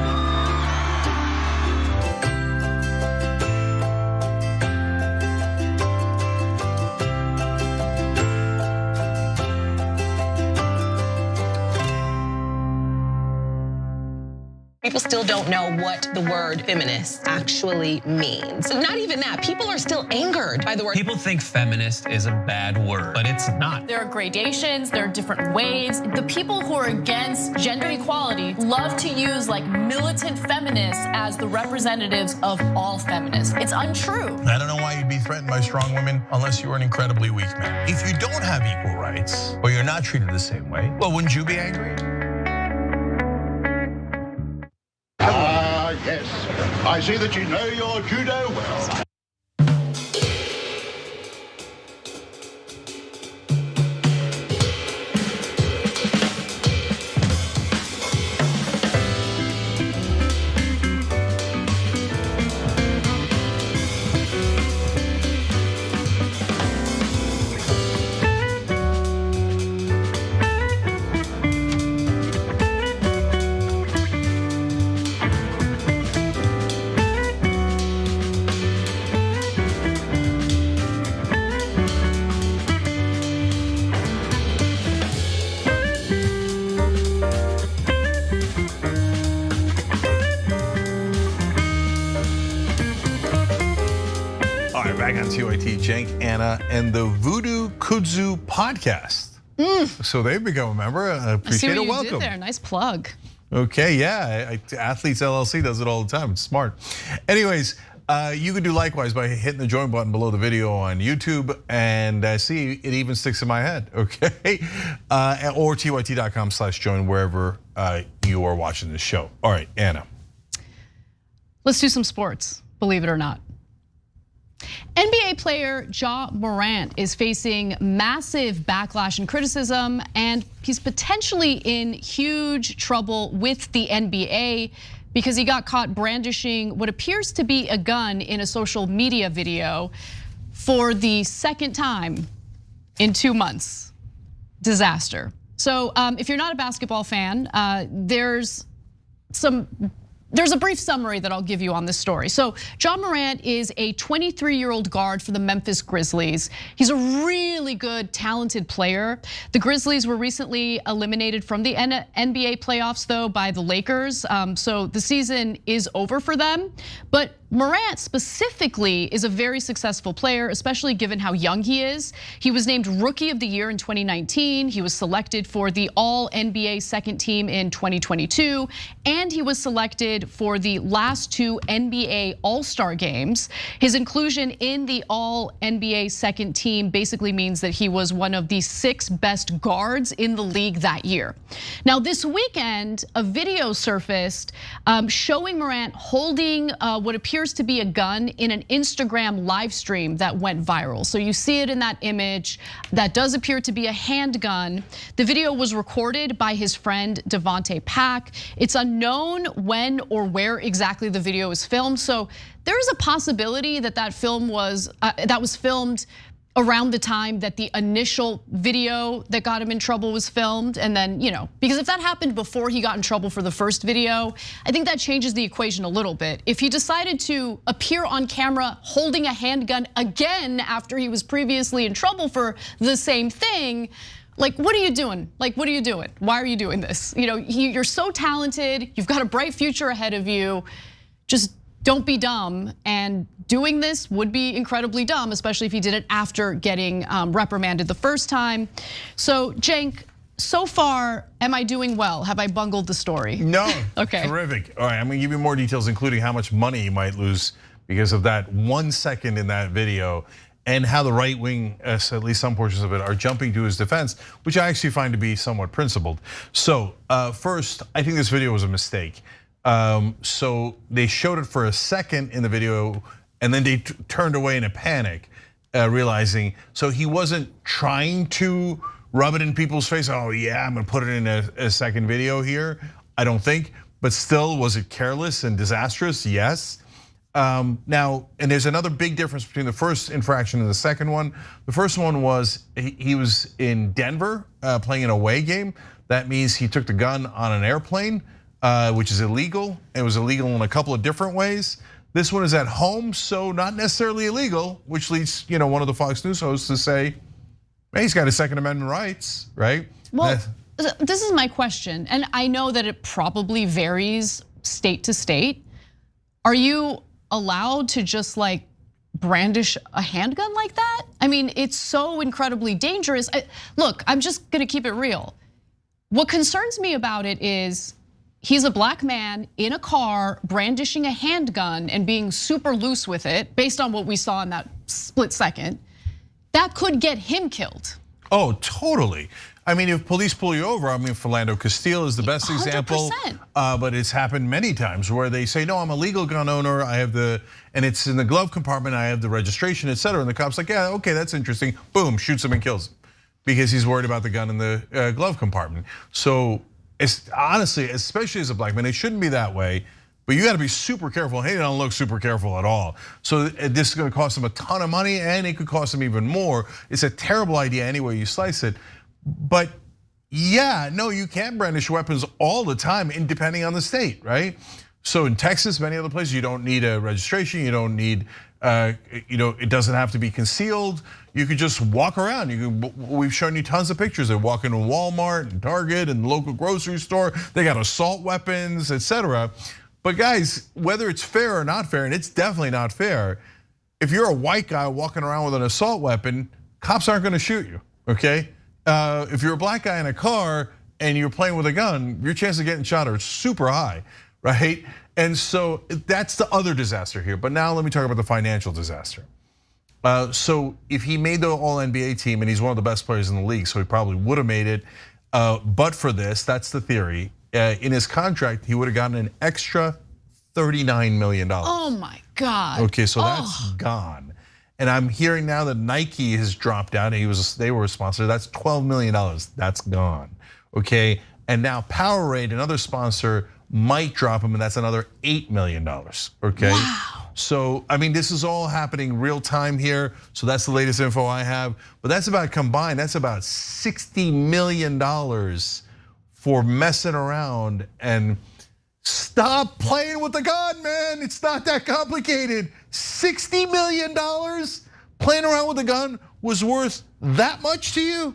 People still don't know what the word feminist actually means. Not even that, people are still angered by the word. People think feminist is a bad word, but it's not. There are gradations, there are different waves. The people who are against gender equality love to use like militant feminists as the representatives of all feminists. It's untrue. I don't know why you'd be threatened by strong women unless you were an incredibly weak man. If you don't have equal rights, or you're not treated the same way, well, wouldn't you be angry? Yes, I see that you know your judo well. Back on TYT, Cenk, Anna, and the Voodoo Kudzu podcast. So they've become a member. Appreciate it. Welcome. Did there. Nice plug. Okay, yeah. Athletes LLC does it all the time. It's smart. Anyways, you can do likewise by hitting the join button below the video on YouTube, and I see it even sticks in my head. Okay, or tyt.com/join wherever you are watching this show. All right, Anna. Let's do some sports. Believe it or not. NBA player Ja Morant is facing massive backlash and criticism, and he's potentially in huge trouble with the NBA because he got caught brandishing what appears to be a gun in a social media video for the second time in 2 months. Disaster. So if you're not a basketball fan, there's a brief summary that I'll give you on this story. So Ja Morant is a 23-year-old guard for the Memphis Grizzlies. He's a really good, talented player. The Grizzlies were recently eliminated from the NBA playoffs, though, by the Lakers. So the season is over for them. But Morant specifically is a very successful player, especially given how young he is. He was named Rookie of the Year in 2019. He was selected for the All-NBA second team in 2022. And he was selected for the last 2 NBA All-Star games. His inclusion in the All-NBA second team basically means that he was one of the 6 best guards in the league that year. Now this weekend, a video surfaced showing Morant holding what appears to be a gun in an Instagram live stream that went viral. So you see it in that image. That does appear to be a handgun. The video was recorded by his friend Devontae Pack. It's unknown when or where exactly the video was filmed. So there is a possibility that that was filmed around the time that the initial video that got him in trouble was filmed. And then, because if that happened before he got in trouble for the first video, I think that changes the equation a little bit. If he decided to appear on camera holding a handgun again after he was previously in trouble for the same thing, like, what are you doing? Like, what are you doing? Why are you doing this? You're so talented, you've got a bright future ahead of you. Just don't be dumb, and doing this would be incredibly dumb, especially if he did it after getting reprimanded the first time. So, Cenk, so far, am I doing well? Have I bungled the story? No, okay. Terrific. All right, I'm gonna give you more details, including how much money you might lose because of that 1 second in that video. and how the right wing, at least some portions of it, are jumping to his defense, which I actually find to be somewhat principled. So first, I think this video was a mistake. So they showed it for a second in the video, and then they turned away in a panic, realizing, so he wasn't trying to rub it in people's face. Oh yeah, I'm gonna put it in a second video here. I don't think, but still, was it careless and disastrous? Yes. Now, and there's another big difference between the first infraction and the second one. The first one was he was in Denver playing an away game. That means he took the gun on an airplane, which is illegal. It was illegal in a couple of different ways. This one is at home, so not necessarily illegal, which leads one of the Fox News hosts to say, hey, he's got his Second Amendment rights, right? Well, this is my question, and I know that it probably varies state to state. Are you allowed to just like brandish a handgun like that? I mean, it's so incredibly dangerous. Look, I'm just gonna keep it real. What concerns me about it is he's a black man in a car brandishing a handgun and being super loose with it based on what we saw in that split second. That could get him killed. Oh, totally. I mean, if police pull you over, I mean, Philando Castile is the best example, 100%. But it's happened many times where they say, no, I'm a legal gun owner, and it's in the glove compartment, I have the registration, et cetera. And the cop's like, yeah, okay, that's interesting. Boom, shoots him and kills him because he's worried about the gun in the glove compartment. So it's honestly, especially as a black man, it shouldn't be that way. But you gotta be super careful. He don't look super careful at all. So this is gonna cost him a ton of money and it could cost him even more. It's a terrible idea any way you slice it. But yeah, no, you can't brandish weapons all the time, depending on the state, right? So in Texas, many other places, you don't need a registration. You don't need, it doesn't have to be concealed. You could just walk around. We've shown you tons of pictures. They're walking to Walmart and Target and the local grocery store. They got assault weapons, et cetera. But guys, whether it's fair or not fair, and it's definitely not fair, if you're a white guy walking around with an assault weapon, cops aren't gonna shoot you, okay? If you're a black guy in a car and you're playing with a gun, your chance of getting shot are super high, right? And so that's the other disaster here. But now let me talk about the financial disaster. So if he made the All-NBA team, and he's one of the best players in the league, so he probably would have made it, but for this, that's the theory. In his contract, he would have gotten an extra $39 million. Oh my God. Okay, so that's gone. And I'm hearing now that Nike has dropped out. They were a sponsor. That's $12 million. That's gone. Okay, and now Powerade, another sponsor, might drop him, and that's another $8 million. Okay. Wow. So I mean, this is all happening real time here. So that's the latest info I have. But that's about combined. That's about $60 million for messing around. And stop playing with the gun, man. It's not that complicated. $60 million playing around with a gun was worth that much to you?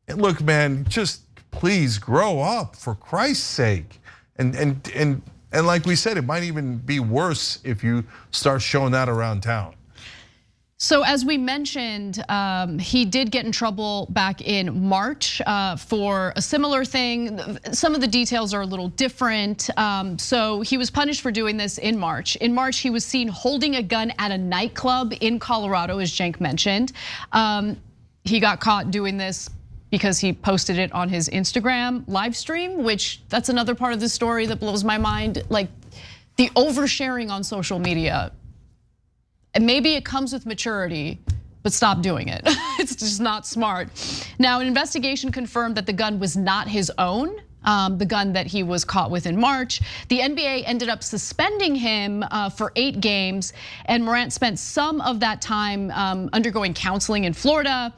And look, man, just please grow up for Christ's sake. And like we said, it might even be worse if you start showing that around town. So as we mentioned, he did get in trouble back in March for a similar thing. Some of the details are a little different. So he was punished for doing this in March. In March, he was seen holding a gun at a nightclub in Colorado, as Cenk mentioned. He got caught doing this because he posted it on his Instagram live stream, which that's another part of the story that blows my mind. Like the oversharing on social media. And maybe it comes with maturity, but stop doing it. It's just not smart. Now, an investigation confirmed that the gun was not his own, the gun that he was caught with in March. The NBA ended up suspending him for 8 games, and Morant spent some of that time undergoing counseling in Florida.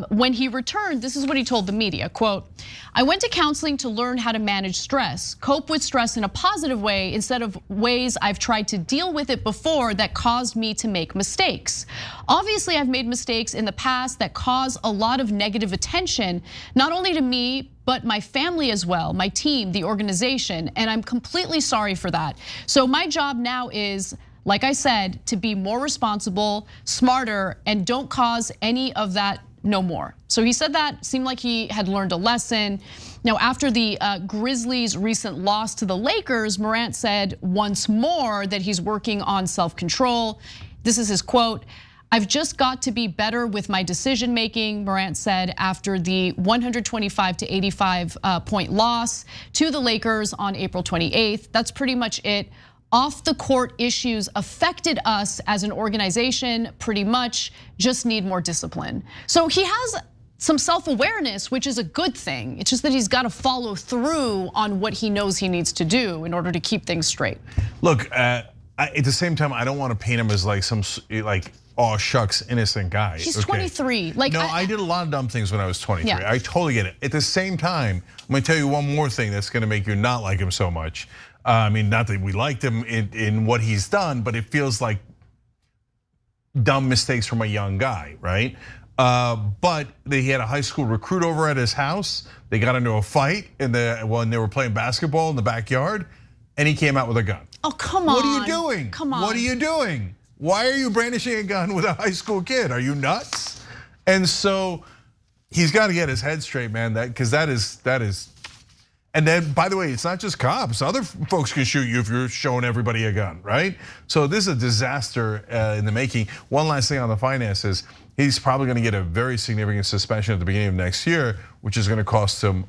When he returned, this is what he told the media, quote, "I went to counseling to learn how to manage stress, cope with stress in a positive way instead of ways I've tried to deal with it before that caused me to make mistakes. Obviously, I've made mistakes in the past that cause a lot of negative attention, not only to me, but my family as well, my team, the organization, and I'm completely sorry for that. So my job now is, like I said, to be more responsible, smarter, and don't cause any of that no more." So he said that seemed like he had learned a lesson. Now, after the Grizzlies' recent loss to the Lakers, Morant said once more that he's working on self-control. This is his quote, I've just got to be better with my decision making, Morant said after the 125 to 85 point loss to the Lakers on April 28th. That's pretty much it. Off the court issues affected us as an organization pretty much, just need more discipline. So he has some self-awareness, which is a good thing. It's just that he's got to follow through on what he knows he needs to do in order to keep things straight. Look, at the same time, I don't want to paint him as like some oh shucks, innocent guy. He's 23. Like, no, I did a lot of dumb things when I was 23. Yeah. I totally get it. At the same time, I'm gonna tell you one more thing that's gonna make you not like him so much. I mean, not that we liked him in what he's done, but it feels like dumb mistakes from a young guy, right? But he had a high school recruit over at his house. They got into a fight when they were playing basketball in the backyard, and he came out with a gun. Oh, come on. What are you doing? Come on. What are you doing? Why are you brandishing a gun with a high school kid? Are you nuts? And so he's got to get his head straight, man. Because that is. And then, by the way, it's not just cops. Other folks can shoot you if you're showing everybody a gun, right? So this is a disaster in the making. One last thing on the finances. He's probably going to get a very significant suspension at the beginning of next year, which is going to cost him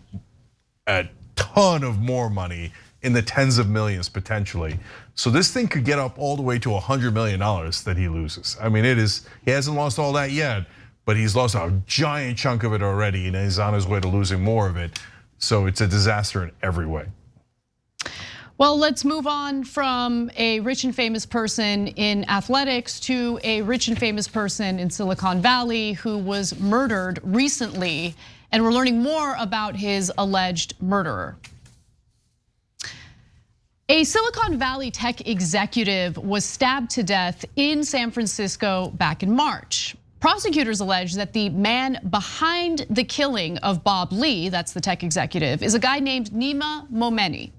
a ton of more money, in the tens of millions potentially. So this thing could get up all the way to $100 million that he loses. I mean, he hasn't lost all that yet, but he's lost a giant chunk of it already, and he's on his way to losing more of it. So it's a disaster in every way. Well, let's move on from a rich and famous person in athletics to a rich and famous person in Silicon Valley who was murdered recently, and we're learning more about his alleged murderer. A Silicon Valley tech executive was stabbed to death in San Francisco back in March. Prosecutors allege that the man behind the killing of Bob Lee, that's the tech executive, is a guy named Nima Momeni.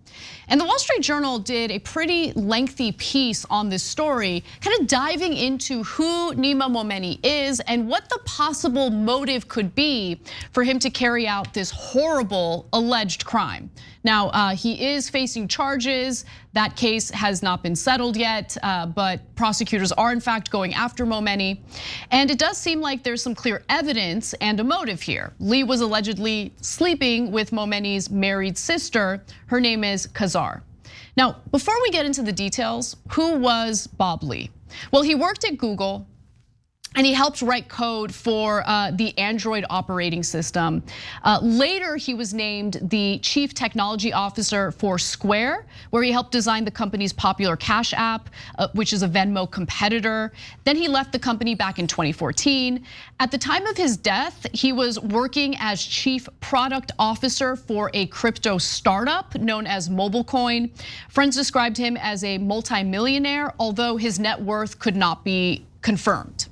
And the Wall Street Journal did a pretty lengthy piece on this story, kind of diving into who Nima Momeni is and what the possible motive could be for him to carry out this horrible alleged crime. Now, he is facing charges. That case has not been settled yet, but prosecutors are in fact going after Momeni. And it does seem like there's some clear evidence and a motive here. Lee was allegedly sleeping with Momeni's married sister. Her name is Kazar. Now, before we get into the details, who was Bob Lee? Well, he worked at Google, and he helped write code for the Android operating system. Later, he was named the chief technology officer for Square, where he helped design the company's popular Cash app, which is a Venmo competitor. Then he left the company back in 2014. At the time of his death, he was working as chief product officer for a crypto startup known as MobileCoin. Friends described him as a multimillionaire, although his net worth could not be confirmed.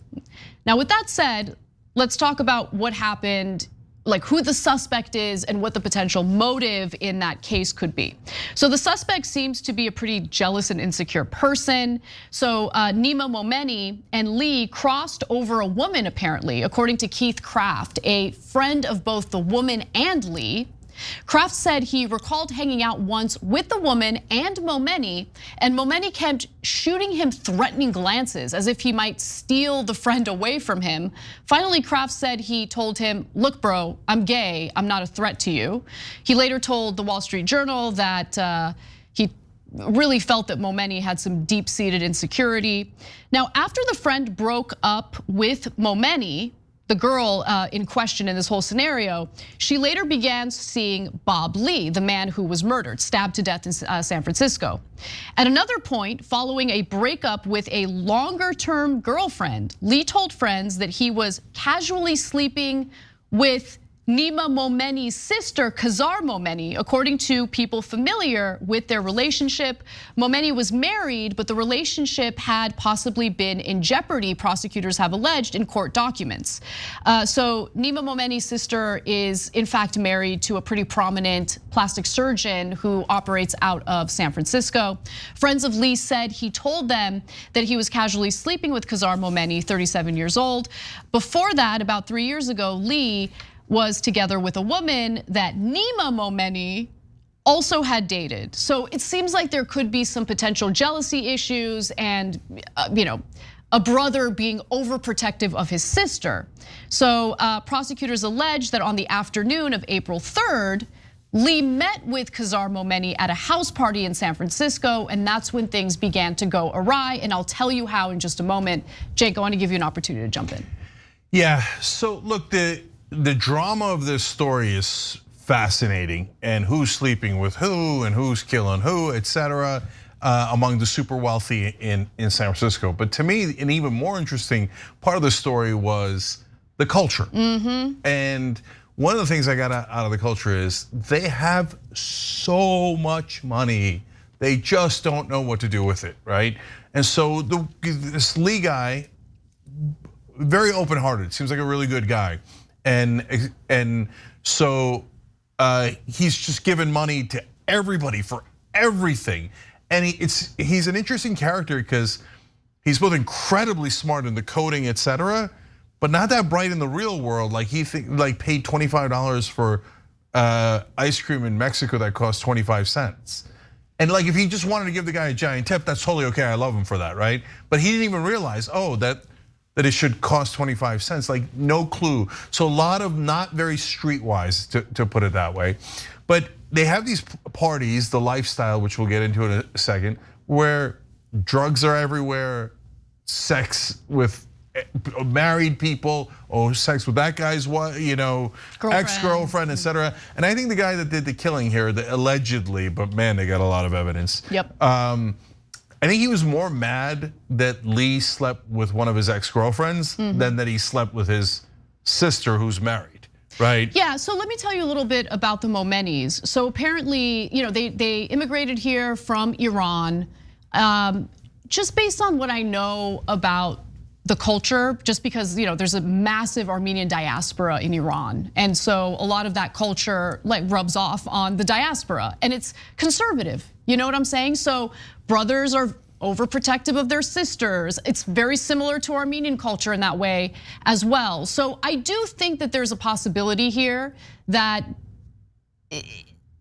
Now, with that said, let's talk about what happened, like who the suspect is and what the potential motive in that case could be. So the suspect seems to be a pretty jealous and insecure person. So Nima Momeni and Lee crossed over a woman, apparently, according to Keith Kraft, a friend of both the woman and Lee. Kraft said he recalled hanging out once with the woman and Momeni kept shooting him threatening glances as if he might steal the friend away from him. Finally, Kraft said he told him, "Look, bro, I'm gay, I'm not a threat to you." He later told the Wall Street Journal that he really felt that Momeni had some deep-seated insecurity. Now, after the friend broke up with Momeni, the girl in question in this whole scenario, she later began seeing Bob Lee, the man who was murdered, stabbed to death in San Francisco. At another point, following a breakup with a longer-term girlfriend, Lee told friends that he was casually sleeping with Nima Momeni's sister, Kazar Momeni. According to people familiar with their relationship, Momeni was married, but the relationship had possibly been in jeopardy, prosecutors have alleged in court documents. So Nima Momeni's sister is in fact married to a pretty prominent plastic surgeon who operates out of San Francisco. Friends of Lee said he told them that he was casually sleeping with Kazar Momeni, 37 years old. Before that, about 3 years ago, Lee was together with a woman that Nima Momeni also had dated. So it seems like there could be some potential jealousy issues and a brother being overprotective of his sister. So prosecutors allege that on the afternoon of April 3rd, Lee met with Khazar Momeni at a house party in San Francisco, and that's when things began to go awry. And I'll tell you how in just a moment. Jake, I want to give you an opportunity to jump in. Yeah, so look, the drama of this story is fascinating, and who's sleeping with who and who's killing who, etc. Among the super wealthy in San Francisco. But to me, an even more interesting part of the story was the culture. And one of the things I got out of the culture is they have so much money, they just don't know what to do with it, right? And so this Lee guy, very open-hearted, seems like a really good guy, and so he's just given money to everybody for everything. And he's an interesting character because he's both incredibly smart in the coding, etc., but not that bright in the real world. Like he paid $25 for ice cream in Mexico that cost 25 cents. And like if he just wanted to give the guy a giant tip, that's totally okay. I love him for that, right? But he didn't even realize, that it should cost 25 cents. Like no clue. So a lot of not very streetwise, to put it that way. But they have these parties, the lifestyle, which we'll get into in a second, where drugs are everywhere, sex with married people, sex with that guy's ex-girlfriend, etc. And I think the guy that did the killing here, allegedly, but man, they got a lot of evidence. Yep. I think he was more mad that Lee slept with one of his ex-girlfriends than that he slept with his sister who's married. Right. Yeah, so let me tell you a little bit about the Momenis. So apparently, they immigrated here from Iran. Just based on what I know about the culture, just because there's a massive Armenian diaspora in Iran, and so a lot of that culture rubs off on the diaspora, and it's conservative. You know what I'm saying? So brothers are overprotective of their sisters. It's very similar to Armenian culture in that way as well. So I do think that there's a possibility here that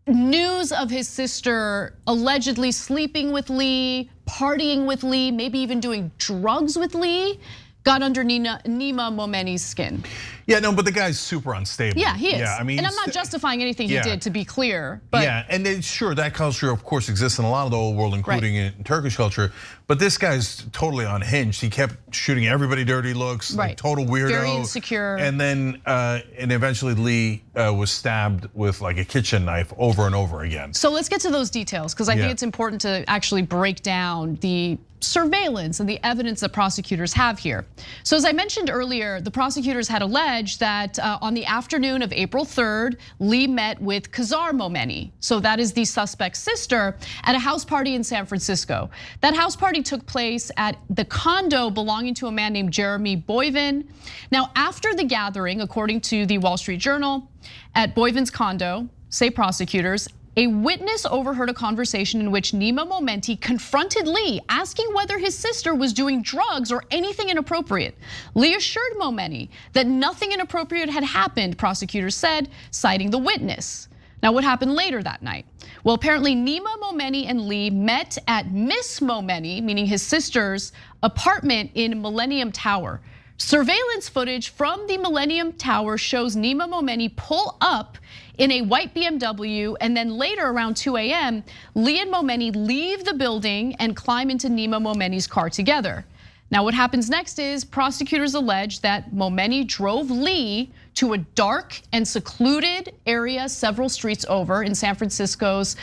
news of his sister allegedly sleeping with Lee, partying with Lee, maybe even doing drugs with Lee, got under Nima Momeni's skin. Yeah, no, but the guy's super unstable. Yeah, he is. Yeah, I mean, and I'm not justifying anything he did, to be clear. But yeah, and sure, that culture, of course, exists in a lot of the old world, including in Turkish culture. But this guy's totally unhinged. He kept shooting everybody dirty looks, like total weirdo, very insecure. And then, and eventually Lee was stabbed with like a kitchen knife over and over again. So let's get to those details, because I think it's important to actually break down the surveillance and the evidence that prosecutors have here. So as I mentioned earlier, the prosecutors had alleged that on the afternoon of April 3rd, Lee met with Khazar Momeni. So that is the suspect's sister, at a house party in San Francisco. That house party took place at the condo belonging to a man named Jeremy Boivin. Now, after the gathering, according to the Wall Street Journal, at Boivin's condo, say prosecutors, a witness overheard a conversation in which Nima Momeni confronted Lee, asking whether his sister was doing drugs or anything inappropriate. Lee assured Momeni that nothing inappropriate had happened, prosecutors said, citing the witness. Now, what happened later that night? Well, apparently Nima Momeni and Lee met at Miss Momeni, meaning his sister's apartment in Millennium Tower. Surveillance footage from the Millennium Tower shows Nima Momeni pull up in a white BMW, and then later around 2 a.m., Lee and Momeni leave the building and climb into Nima Momeni's car together. Now, what happens next is prosecutors allege that Momeni drove Lee to a dark and secluded area several streets over in San Francisco's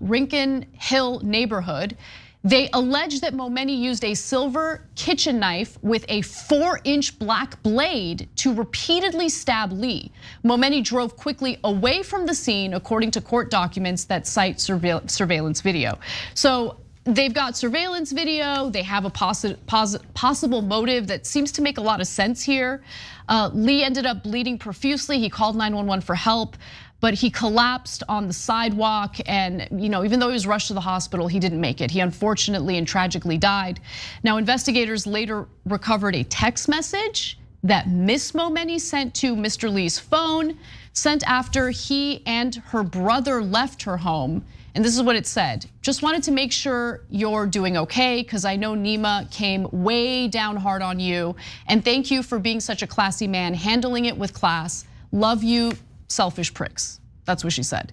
Rincon Hill neighborhood. They allege that Momeni used a silver kitchen knife with a 4-inch black blade to repeatedly stab Lee. Momeni drove quickly away from the scene, according to court documents that cite surveillance video. So they've got surveillance video, they have a possible motive that seems to make a lot of sense here. Lee ended up bleeding profusely, he called 911 for help, but he collapsed on the sidewalk, and even though he was rushed to the hospital, he didn't make it. He unfortunately and tragically died. Now, investigators later recovered a text message that Miss Momeni sent to Mr. Lee's phone, sent after he and her brother left her home. And this is what it said. Just wanted to make sure you're doing okay, because I know Nima came way down hard on you. And thank you for being such a classy man, handling it with class. Love you, selfish pricks. That's what she said.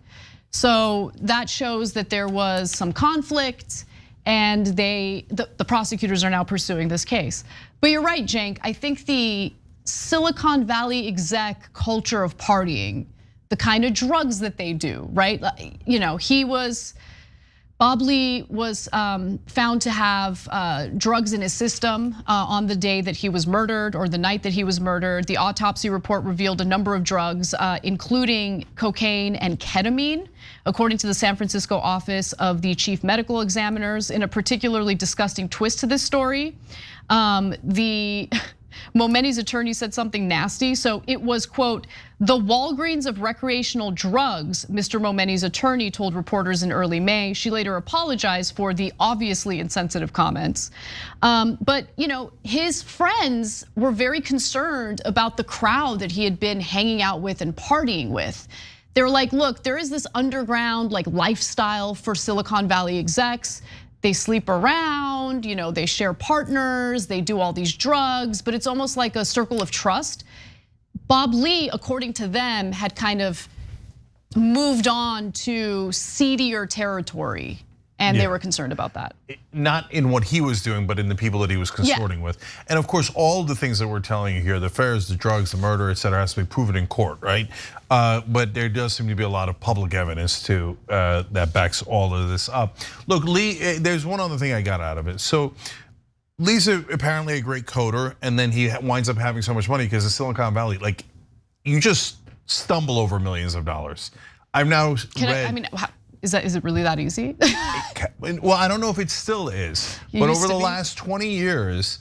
So that shows that there was some conflict, and the prosecutors are now pursuing this case. But you're right, Cenk. I think the Silicon Valley exec culture of partying, the kind of drugs that they do, right? Bob Lee was found to have drugs in his system on the day that he was murdered, or the night that he was murdered. The autopsy report revealed a number of drugs, including cocaine and ketamine, according to the San Francisco office of the chief medical examiners. In a particularly disgusting twist to this story, Momeni's attorney said something nasty. So it was, quote, the Walgreens of recreational drugs, Mr. Momeni's attorney told reporters in early May. She later apologized for the obviously insensitive comments. But his friends were very concerned about the crowd that he had been hanging out with and partying with. They were like, look, there is this underground lifestyle for Silicon Valley execs. They sleep around, they share partners, they do all these drugs, but it's almost like a circle of trust. Bob Lee, according to them, had kind of moved on to seedier territory, and they were concerned about that. Not in what he was doing, but in the people that he was consorting with. And of course, all the things that we're telling you here, the affairs, the drugs, the murder, et cetera, has to be proven in court, right? But there does seem to be a lot of public evidence too that backs all of this up. Look, Lee, there's one other thing I got out of it. So Lee's apparently a great coder, and then he winds up having so much money because of Silicon Valley. You just stumble over millions of dollars. I've now read. Is it really that easy? Well, I don't know if it still is, but over the last 20 years,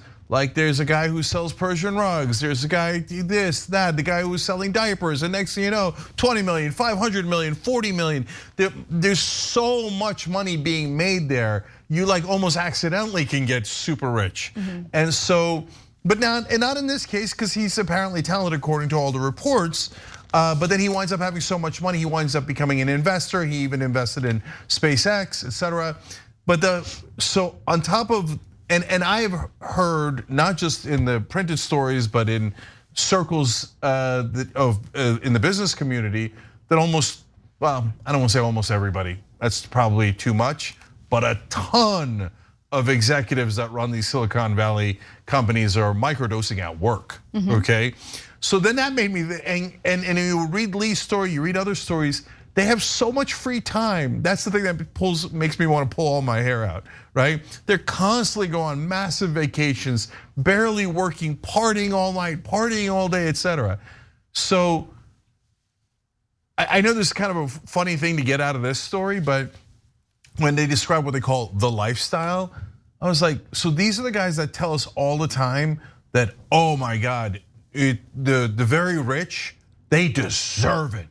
there's a guy who sells Persian rugs, there's a guy this, that, the guy who was selling diapers, and next thing you know, 20 million, 500 million, 40 million. There's so much money being made there, you almost accidentally can get super rich. And so, but not in this case, because he's apparently talented according to all the reports. But then he winds up having so much money, he winds up becoming an investor. He even invested in SpaceX, et cetera. But so on top of, and I've heard not just in the printed stories, but in circles in the business community that almost, well, I don't want to say almost everybody, that's probably too much, but a ton of executives that run these Silicon Valley companies are microdosing at work, okay? So then that made me, and you read Lee's story, you read other stories, they have so much free time. That's the thing that makes me want to pull all my hair out, right? They're constantly going on massive vacations, barely working, partying all night, partying all day, et cetera. So I know this is kind of a funny thing to get out of this story, but when they describe what they call the lifestyle, I was like, so these are the guys that tell us all the time that, oh my God, the very rich, they deserve it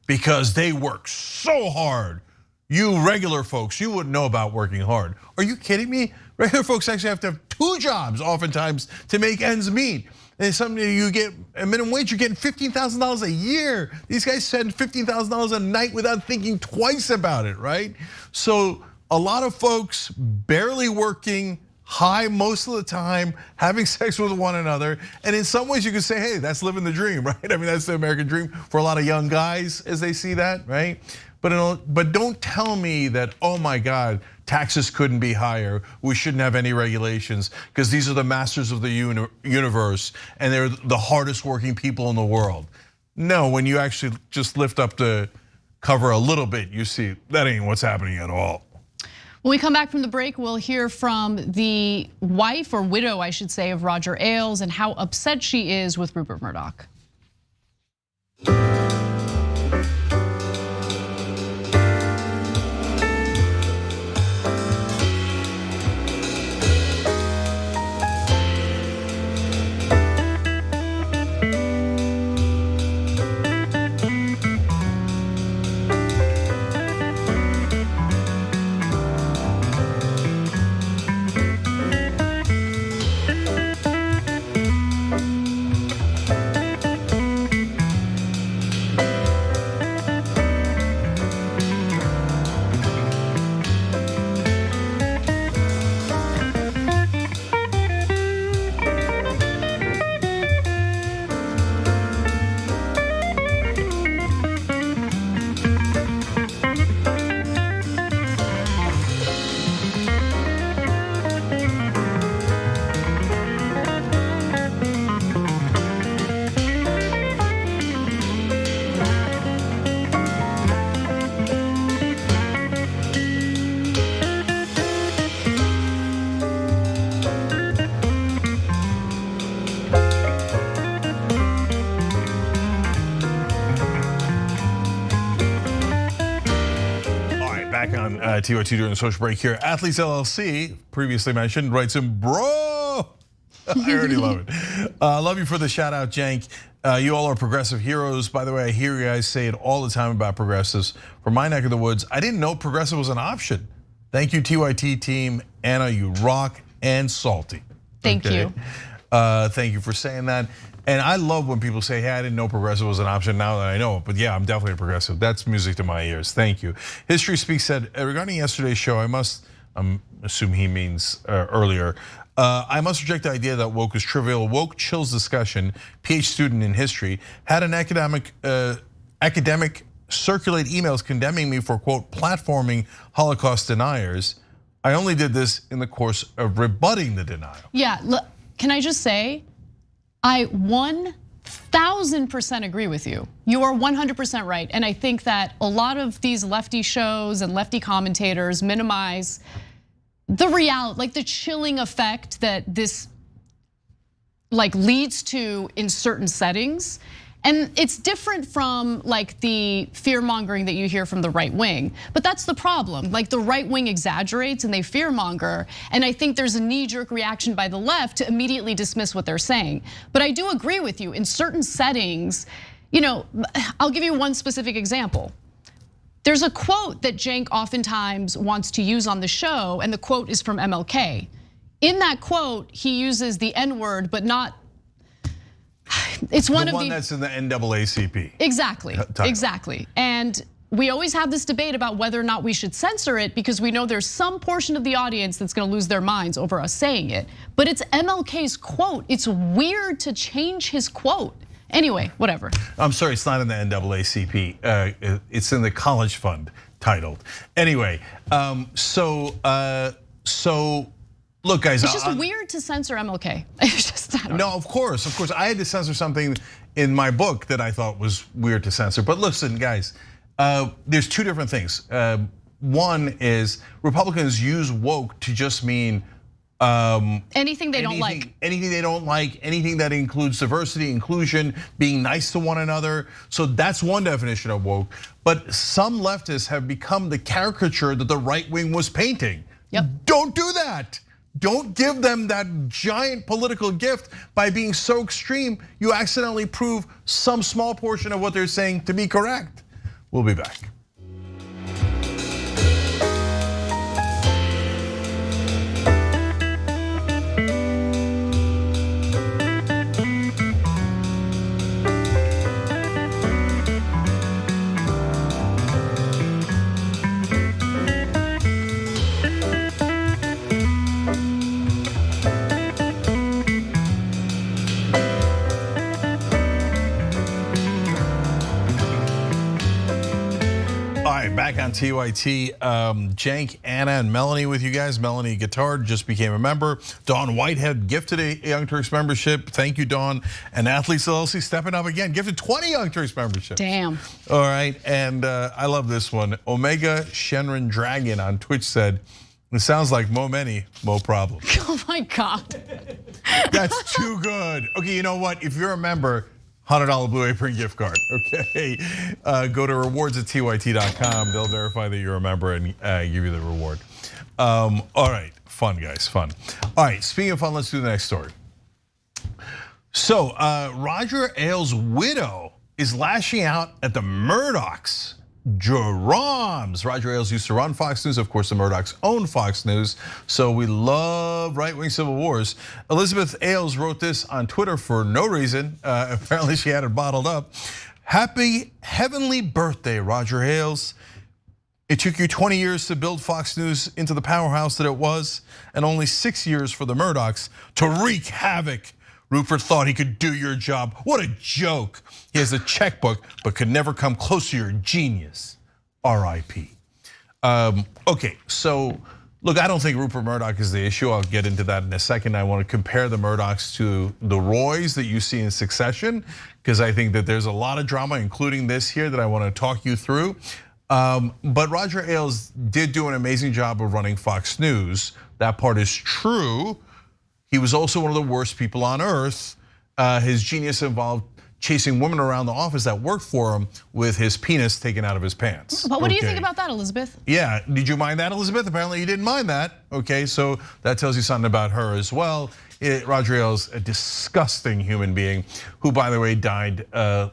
because they work so hard. You regular folks, you wouldn't know about working hard. Are you kidding me? Regular folks actually have to have 2 jobs oftentimes to make ends meet. And you get a minimum wage, you're getting $15,000 a year. These guys spend $15,000 a night without thinking twice about it, right? So a lot of folks barely working, high most of the time, having sex with one another. And in some ways you could say, hey, that's living the dream, right? I mean, that's the American dream for a lot of young guys as they see that, right? But don't tell me that, oh my God, taxes couldn't be higher, we shouldn't have any regulations, because these are the masters of the universe and they're the hardest working people in the world. No, when you actually just lift up the cover a little bit, you see that ain't what's happening at all. When we come back from the break, we'll hear from the wife, or widow, I should say, of Roger Ailes and how upset she is with Rupert Murdoch. back on TYT during the social break here. Athletes LLC, previously mentioned, writes in, bro. I already love it. Love you for the shout out, Jank. You all are progressive heroes. By the way, I hear you guys say it all the time about progressives. From my neck of the woods, I didn't know progressive was an option. Thank you, TYT team. Anna, you rock and salty. Thank you. Thank you for saying that. And I love when people say, hey, I didn't know progressive was an option now that I know it. But yeah, I'm definitely a progressive. That's music to my ears. Thank you. History Speaks said, regarding yesterday's show, I'm assuming he means earlier, I must reject the idea that woke is trivial. Woke chills discussion. PhD student in history had an academic circulate emails condemning me for, quote, platforming Holocaust deniers. I only did this in the course of rebutting the denial. Yeah, look, can I just say, I 1000% agree with you. You are 100% right. And I think that a lot of these lefty shows and lefty commentators minimize the reality, like the chilling effect that this leads to in certain settings. And it's different from the fear mongering that you hear from the right wing. But that's the problem. The right wing exaggerates and they fear monger. And I think there's a knee-jerk reaction by the left to immediately dismiss what they're saying. But I do agree with you in certain settings. I'll give you one specific example. There's a quote that Cenk oftentimes wants to use on the show, and the quote is from MLK. In that quote, he uses the N-word, but not. It's one that's in the NAACP. Exactly, exactly. And we always have this debate about whether or not we should censor it because we know there's some portion of the audience that's gonna lose their minds over us saying it. But it's MLK's quote. It's weird to change his quote. Anyway, whatever. I'm sorry, it's not in the NAACP. It's in the college fund titled. Anyway, so look, guys. It's just weird to censor MLK. It's just, I don't know. No, of course. I had to censor something in my book that I thought was weird to censor. But listen, guys, there's two different things. One is Republicans use woke to just mean anything they don't like. Anything they don't like, anything that includes diversity, inclusion, being nice to one another. So that's one definition of woke. But some leftists have become the caricature that the right wing was painting. Yep. Don't do that. Don't give them that giant political gift by being so extreme. You accidentally prove some small portion of what they're saying to be correct. We'll be back. Back on TYT, Cenk, Anna, and Melanie with you guys. Melanie Guittard just became a member. Dawn Whitehead gifted a Young Turks membership. Thank you, Dawn. And Athletes LLC stepping up again, gifted 20 Young Turks memberships. Damn. All right, and I love this one. Omega Shenron Dragon on Twitch said, it sounds like Mo Many, Mo Problem. Oh my God. That's too good. Okay, you know what? If you're a member, $100 Blue Apron gift card, okay? Go to rewards@tyt.com. They'll verify that you're a member and give you the reward. All right, fun guys, fun. All right, speaking of fun, let's do the next story. So Roger Ailes' widow is lashing out at the Murdochs. Jeroms. Roger Ailes used to run Fox News. Of course, the Murdochs own Fox News. So we love right-wing civil wars. Elizabeth Ailes wrote this on Twitter for no reason. Apparently she had it bottled up. Happy heavenly birthday, Roger Ailes. It took you 20 years to build Fox News into the powerhouse that it was, and only 6 years for the Murdochs to wreak havoc. Rupert thought he could do your job. What a joke. He has a checkbook, but could never come close to your genius. RIP. Okay, so look, I don't think Rupert Murdoch is the issue. I'll get into that in a second. I want to compare the Murdochs to the Roys that you see in Succession, because I think that there's a lot of drama, including this here, that I want to talk you through. But Roger Ailes did do an amazing job of running Fox News. That part is true. He was also one of the worst people on earth. His genius involved chasing women around the office that worked for him with his penis taken out of his pants. But what do you think about that, Elizabeth? Yeah, did you mind that, Elizabeth? Apparently you didn't mind that. Okay, so that tells you something about her as well. Roger Ailes, a disgusting human being who, by the way, died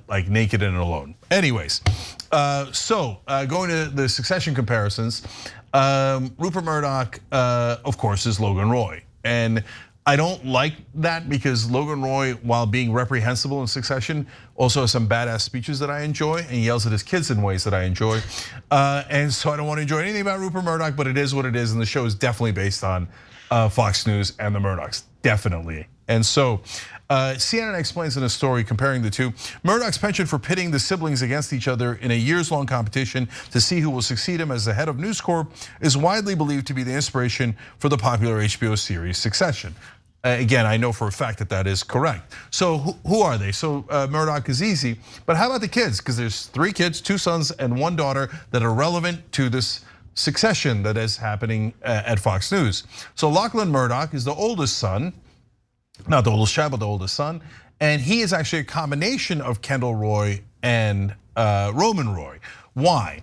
like naked and alone. Anyways, going to the Succession comparisons, Rupert Murdoch, of course, is Logan Roy. And I don't like that because Logan Roy, while being reprehensible in Succession, also has some badass speeches that I enjoy and yells at his kids in ways that I enjoy. And so I don't want to enjoy anything about Rupert Murdoch, but it is what it is. And the show is definitely based on Fox News and the Murdochs, definitely. And so CNN explains in a story comparing the two, Murdoch's penchant for pitting the siblings against each other in a years-long competition to see who will succeed him as the head of News Corp is widely believed to be the inspiration for the popular HBO series Succession. Again, I know for a fact that that is correct. So who are they? So Murdoch is easy, but how about the kids? Because there's 3 kids, 2 sons and 1 daughter that are relevant to this succession that is happening at Fox News. So Lachlan Murdoch is the oldest son, not the oldest child, but the oldest son. And he is actually a combination of Kendall Roy and Roman Roy. Why?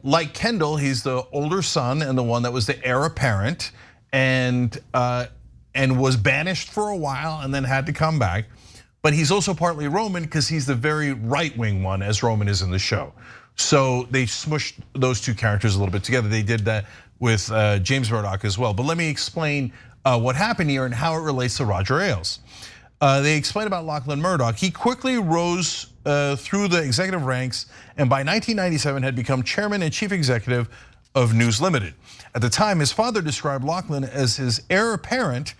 Like Kendall, he's the older son and the one that was the heir apparent and was banished for a while and then had to come back. But he's also partly Roman because he's the very right-wing one, as Roman is in the show. So they smushed those 2 characters a little bit together. They did that with James Murdoch as well. But let me explain what happened here and how it relates to Roger Ailes. They explain about Lachlan Murdoch. He quickly rose through the executive ranks and by 1997 had become chairman and chief executive of News Limited. At the time, his father described Lachlan as his heir apparent,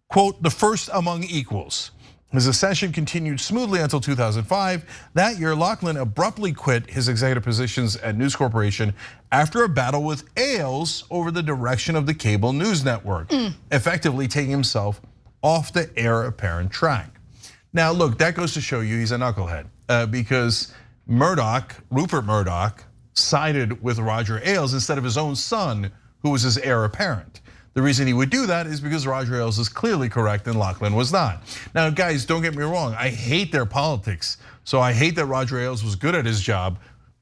quote, the first among equals. His ascension continued smoothly until 2005. That year, Lachlan abruptly quit his executive positions at News Corporation after a battle with Ailes over the direction of the cable news network, effectively taking himself off the heir apparent track. Now, look, that goes to show you he's a knucklehead because Rupert Murdoch, sided with Roger Ailes instead of his own son, who was his heir apparent. The reason he would do that is because Roger Ailes is clearly correct and Lachlan was not. Now, guys, don't get me wrong. I hate their politics. So I hate that Roger Ailes was good at his job,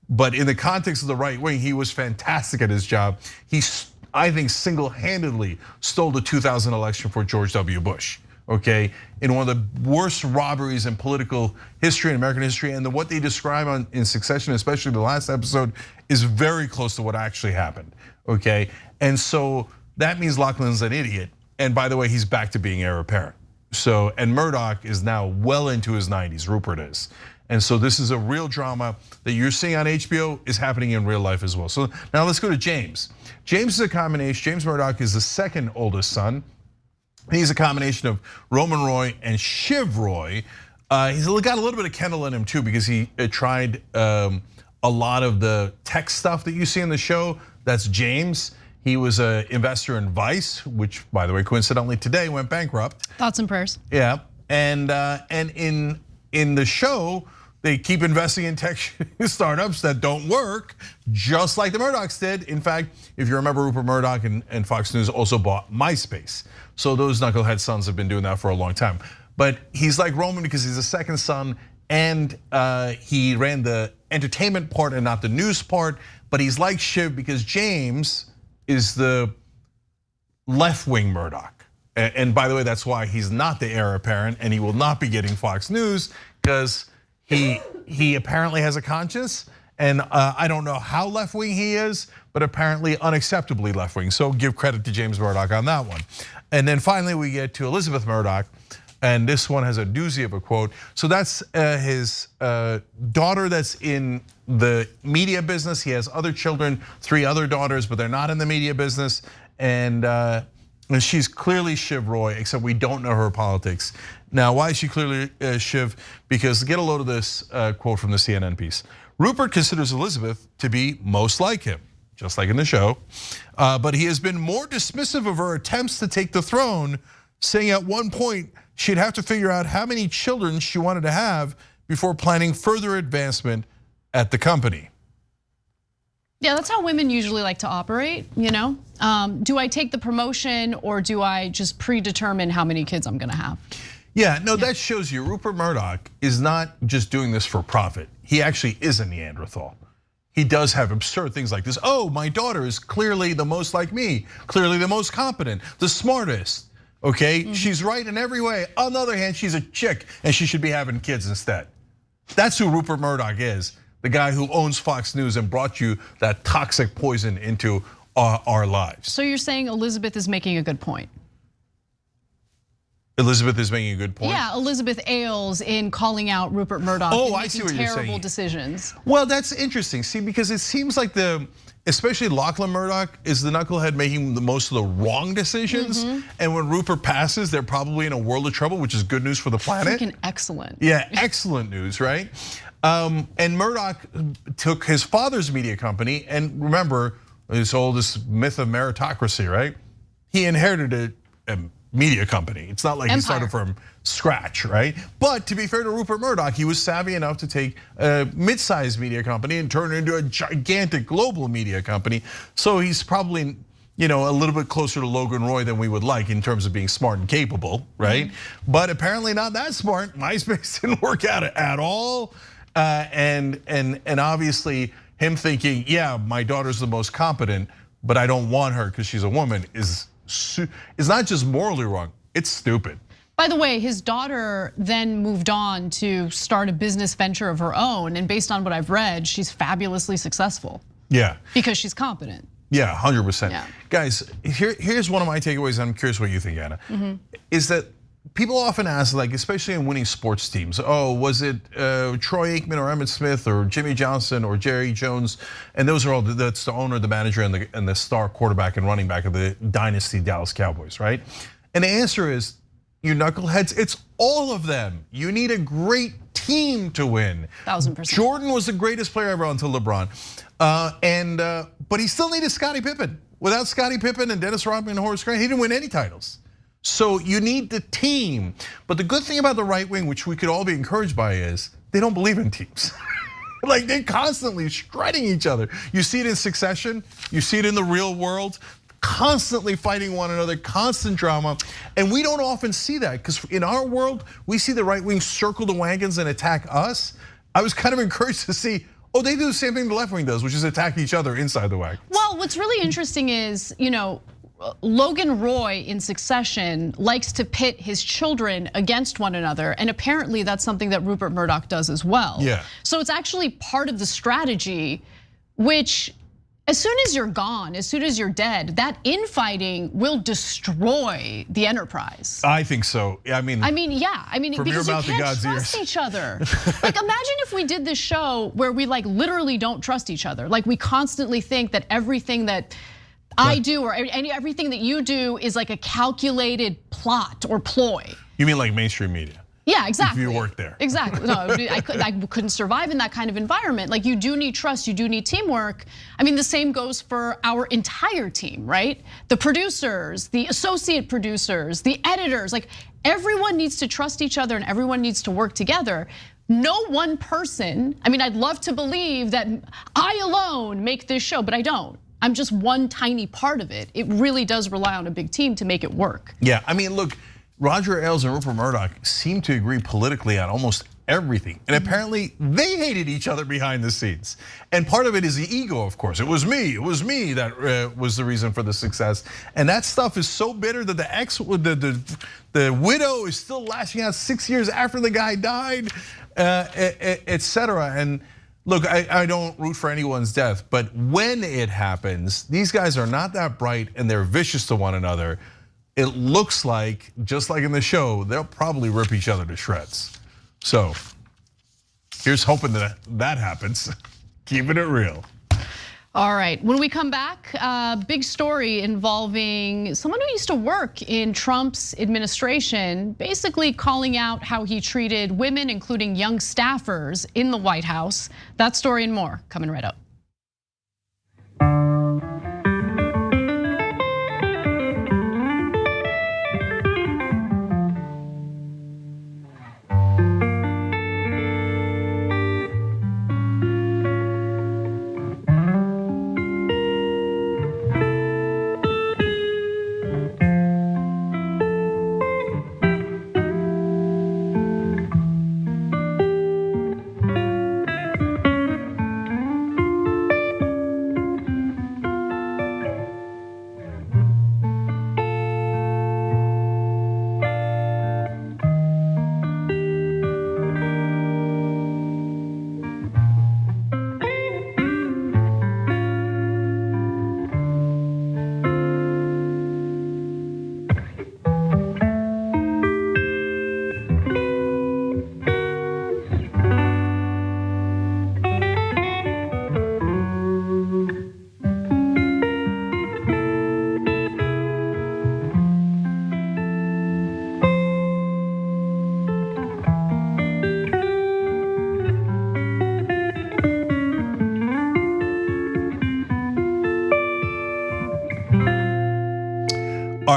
but in the context of the right wing, he was fantastic at his job. He, I think, single-handedly stole the 2000 election for George W. Bush, okay? In one of the worst robberies in political history, in American history, and what they describe in Succession, especially the last episode, is very close to what actually happened, okay? And so, that means Lachlan's an idiot. And by the way, he's back to being heir apparent. So, and Murdoch is now well into his 90s, Rupert is. And so this is a real drama that you're seeing on HBO is happening in real life as well. So now let's go to James. James is a combination, James Murdoch is the 2nd oldest son. He's a combination of Roman Roy and Shiv Roy. He's got a little bit of Kendall in him too because he tried a lot of the tech stuff that you see in the show. That's James. He was an investor in Vice, which, by the way, coincidentally today went bankrupt. Thoughts and prayers. Yeah, and in the show, they keep investing in tech startups that don't work, just like the Murdochs did. In fact, if you remember, Rupert Murdoch and Fox News also bought MySpace. So those knucklehead sons have been doing that for a long time. But he's like Roman because he's the 2nd son, and he ran the entertainment part and not the news part. But he's like Shiv because James is the left-wing Murdoch. And by the way, that's why he's not the heir apparent and he will not be getting Fox News because he apparently has a conscience. And I don't know how left-wing he is, but apparently unacceptably left-wing. So give credit to James Murdoch on that one. And then finally we get to Elizabeth Murdoch. And this one has a doozy of a quote. So that's his daughter that's in the media business. He has other children, 3 other daughters, but they're not in the media business. And she's clearly Shiv Roy, except we don't know her politics. Now, why is she clearly Shiv? Because get a load of this quote from the CNN piece. Rupert considers Elizabeth to be most like him, just like in the show. But he has been more dismissive of her attempts to take the throne, saying at one point, she'd have to figure out how many children she wanted to have before planning further advancement at the company. Yeah, that's how women usually like to operate, you know? Do I take the promotion or do I just predetermine how many kids I'm gonna have? Yeah, no, that shows you Rupert Murdoch is not just doing this for profit. He actually is a Neanderthal. He does have absurd things like this. Oh, my daughter is clearly the most like me, clearly the most competent, the smartest. Okay, she's right in every way. On the other hand, she's a chick and she should be having kids instead. That's who Rupert Murdoch is, the guy who owns Fox News and brought you that toxic poison into our lives. So you're saying Elizabeth is making a good point? Elizabeth is making a good point. Yeah, Elizabeth Ailes in calling out Rupert Murdoch. Oh, I see what you're saying. Terrible decisions. Well, that's interesting. See, because it seems like especially Lachlan Murdoch is the knucklehead making the most of the wrong decisions. And when Rupert passes, they're probably in a world of trouble, which is good news for the planet. Freaking excellent. Yeah, excellent news, right? And Murdoch took his father's media company, and remember this myth of meritocracy, right? He inherited a media company. It's not like he started from scratch, right? But to be fair to Rupert Murdoch, he was savvy enough to take a mid-sized media company and turn it into a gigantic global media company. So he's probably, a little bit closer to Logan Roy than we would like in terms of being smart and capable, right? But apparently not that smart. MySpace didn't work out at all. And obviously him thinking, yeah, my daughter's the most competent, but I don't want her because she's a woman is not just morally wrong, it's stupid. By the way, his daughter then moved on to start a business venture of her own, and based on what I've read, she's fabulously successful. Yeah. Because she's competent. Yeah, 100%. Yeah. Guys, here's one of my takeaways, and I'm curious what you think, Anna, is that people often ask, like, especially in winning sports teams, oh, was it Troy Aikman or Emmitt Smith or Jimmy Johnson or Jerry Jones? And those are all, that's the owner, the manager, and the star quarterback and running back of the dynasty Dallas Cowboys, right? And the answer is, you knuckleheads, it's all of them. You need a great team to win. 1000%. Jordan was the greatest player ever until LeBron. But he still needed Scottie Pippen. Without Scottie Pippen and Dennis Rodman and Horace Grant, he didn't win any titles. So you need the team. But the good thing about the right wing, which we could all be encouraged by, is they don't believe in teams. Like they're constantly shredding each other. You see it in Succession, you see it in the real world, constantly fighting one another, constant drama. And we don't often see that because in our world, we see the right wing circle the wagons and attack us. I was kind of encouraged to see, oh, they do the same thing the left wing does, which is attack each other inside the wagon. Well, what's really interesting is, Logan Roy in Succession likes to pit his children against one another, and apparently that's something that Rupert Murdoch does as well. Yeah. So it's actually part of the strategy, which as soon as you're gone, as soon as you're dead, that infighting will destroy the enterprise. I think so. I mean, yeah. Because you can't trust each other. Like imagine if we did this show where we like literally don't trust each other. Like we constantly think that everything that I do or everything that you do is like a calculated plot or ploy. You mean like mainstream media? Yeah, exactly. If you worked there. Exactly. No, I couldn't survive in that kind of environment. Like you do need trust, you do need teamwork. I mean, the same goes for our entire team, right? The producers, the associate producers, the editors, like everyone needs to trust each other and everyone needs to work together. No one person, I'd love to believe that I alone make this show, but I don't. I'm just one tiny part of it. It really does rely on a big team to make it work. Yeah, look, Roger Ailes and Rupert Murdoch seem to agree politically on almost everything. And apparently they hated each other behind the scenes. And part of it is the ego, of course. It was me that was the reason for the success. And that stuff is so bitter that the widow is still lashing out 6 years after the guy died, etc. And look, I don't root for anyone's death, but when it happens, these guys are not that bright and they're vicious to one another. It looks like, just like in the show, they'll probably rip each other to shreds. So here's hoping that happens. Keeping it real. All right, when we come back, big story involving someone who used to work in Trump's administration, basically calling out how he treated women, including young staffers in the White House. That story and more coming right up.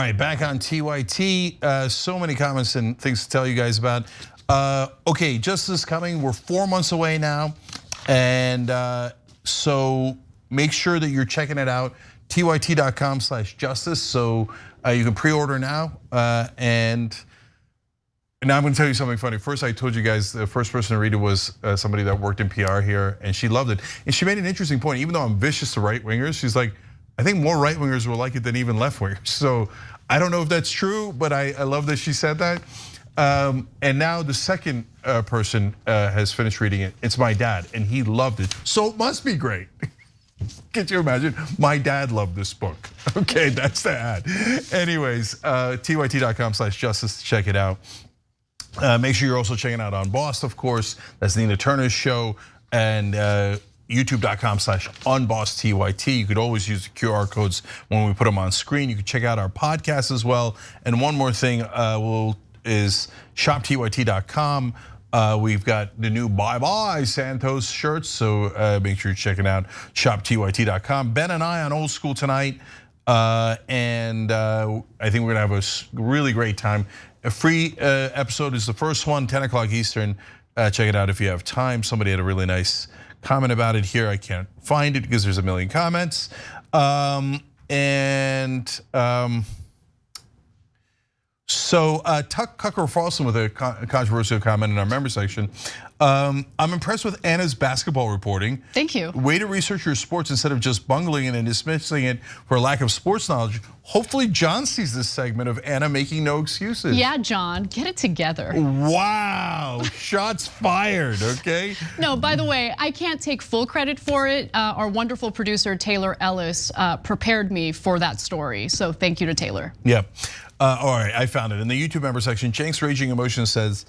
right, back on TYT. So many comments and things to tell you guys about. Okay, justice is coming. We're 4 months away now. And so make sure that you're checking it out. tyt.com/justice. So you can pre-order now. And now I'm gonna tell you something funny. First, I told you guys the first person to read it was somebody that worked in PR here, and she loved it. And she made an interesting point. Even though I'm vicious to right-wingers, she's like, I think more right-wingers will like it than even left-wingers. So I don't know if that's true, but I love that she said that. And now the second person has finished reading it. It's my dad, and he loved it. So it must be great. Can you imagine? My dad loved this book. Okay, that's the ad. Anyways, tyt.com/justice to check it out. Make sure you're also checking out On Boss, of course. That's Nina Turner's show. And youtube.com/unbosstyt. You could always use the QR codes when we put them on screen. You can check out our podcast as well. And one more thing is shoptyt.com. We've got the new Bye Bye Santos shirts, so make sure you're checking out shoptyt.com. Ben and I on Old School tonight, and I think we're gonna have a really great time. A free episode is the first one, 10 o'clock Eastern. Check it out if you have time. Somebody had a really nice comment about it here. I can't find it because there's a million comments. So Tucker Carlson with a controversial comment in our member section. I'm impressed with Anna's basketball reporting. Thank you. Way to research your sports instead of just bungling it and dismissing it for a lack of sports knowledge. Hopefully John sees this segment of Anna making no excuses. Yeah, John, get it together. Wow, shots fired, okay? No, by the way, I can't take full credit for it. Our wonderful producer, Taylor Ellis, prepared me for that story. So thank you to Taylor. Yeah. All right, I found it in the YouTube member section. Jenks Raging Emotion says,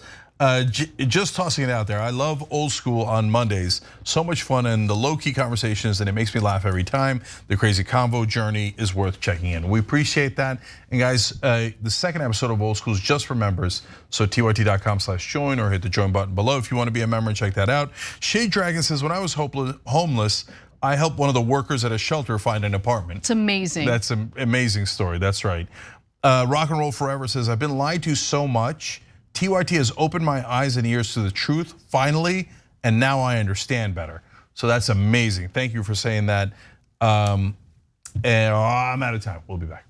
just tossing it out there. I love Old School on Mondays. So much fun and the low-key conversations, and it makes me laugh every time. The crazy convo journey is worth checking in. We appreciate that. And guys, the second episode of Old School is just for members. So tyt.com/join or hit the join button below if you want to be a member and check that out. Shade Dragon says, when I was homeless, I helped one of the workers at a shelter find an apartment. It's amazing. That's an amazing story, that's right. Rock and Roll Forever says, I've been lied to so much. TYT has opened my eyes and ears to the truth, finally, and now I understand better. So that's amazing. Thank you for saying that. And I'm out of time. We'll be back.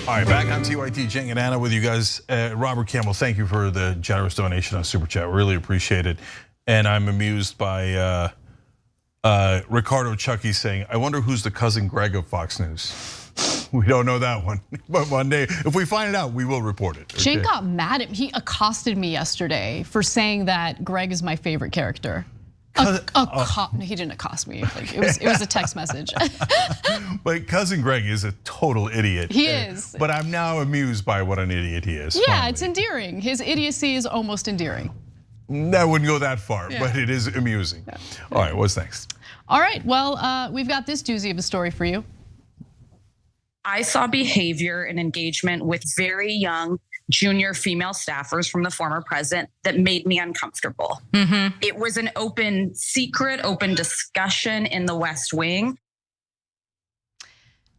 All right, back on TYT, Jen and Anna with you guys. Robert Campbell, thank you for the generous donation on Super Chat. Really appreciate it. And I'm amused by Ricardo Chucky saying, I wonder who's the cousin Greg of Fox News. We don't know that one, but one day, if we find it out, we will report it. Okay? Jen got mad at me. He accosted me yesterday for saying that Greg is my favorite character. He didn't accost me. It was a text message. But cousin Greg is a total idiot. He is. But I'm now amused by what an idiot he is. Yeah, finally. it's endearing. His idiocy is almost endearing. I wouldn't go that far, but it is amusing. Yeah. All right, what's next? All right, well, we've got this doozy of a story for you. I saw behavior and engagement with very young junior female staffers from the former president that made me uncomfortable. It was an open secret, open discussion in the West Wing.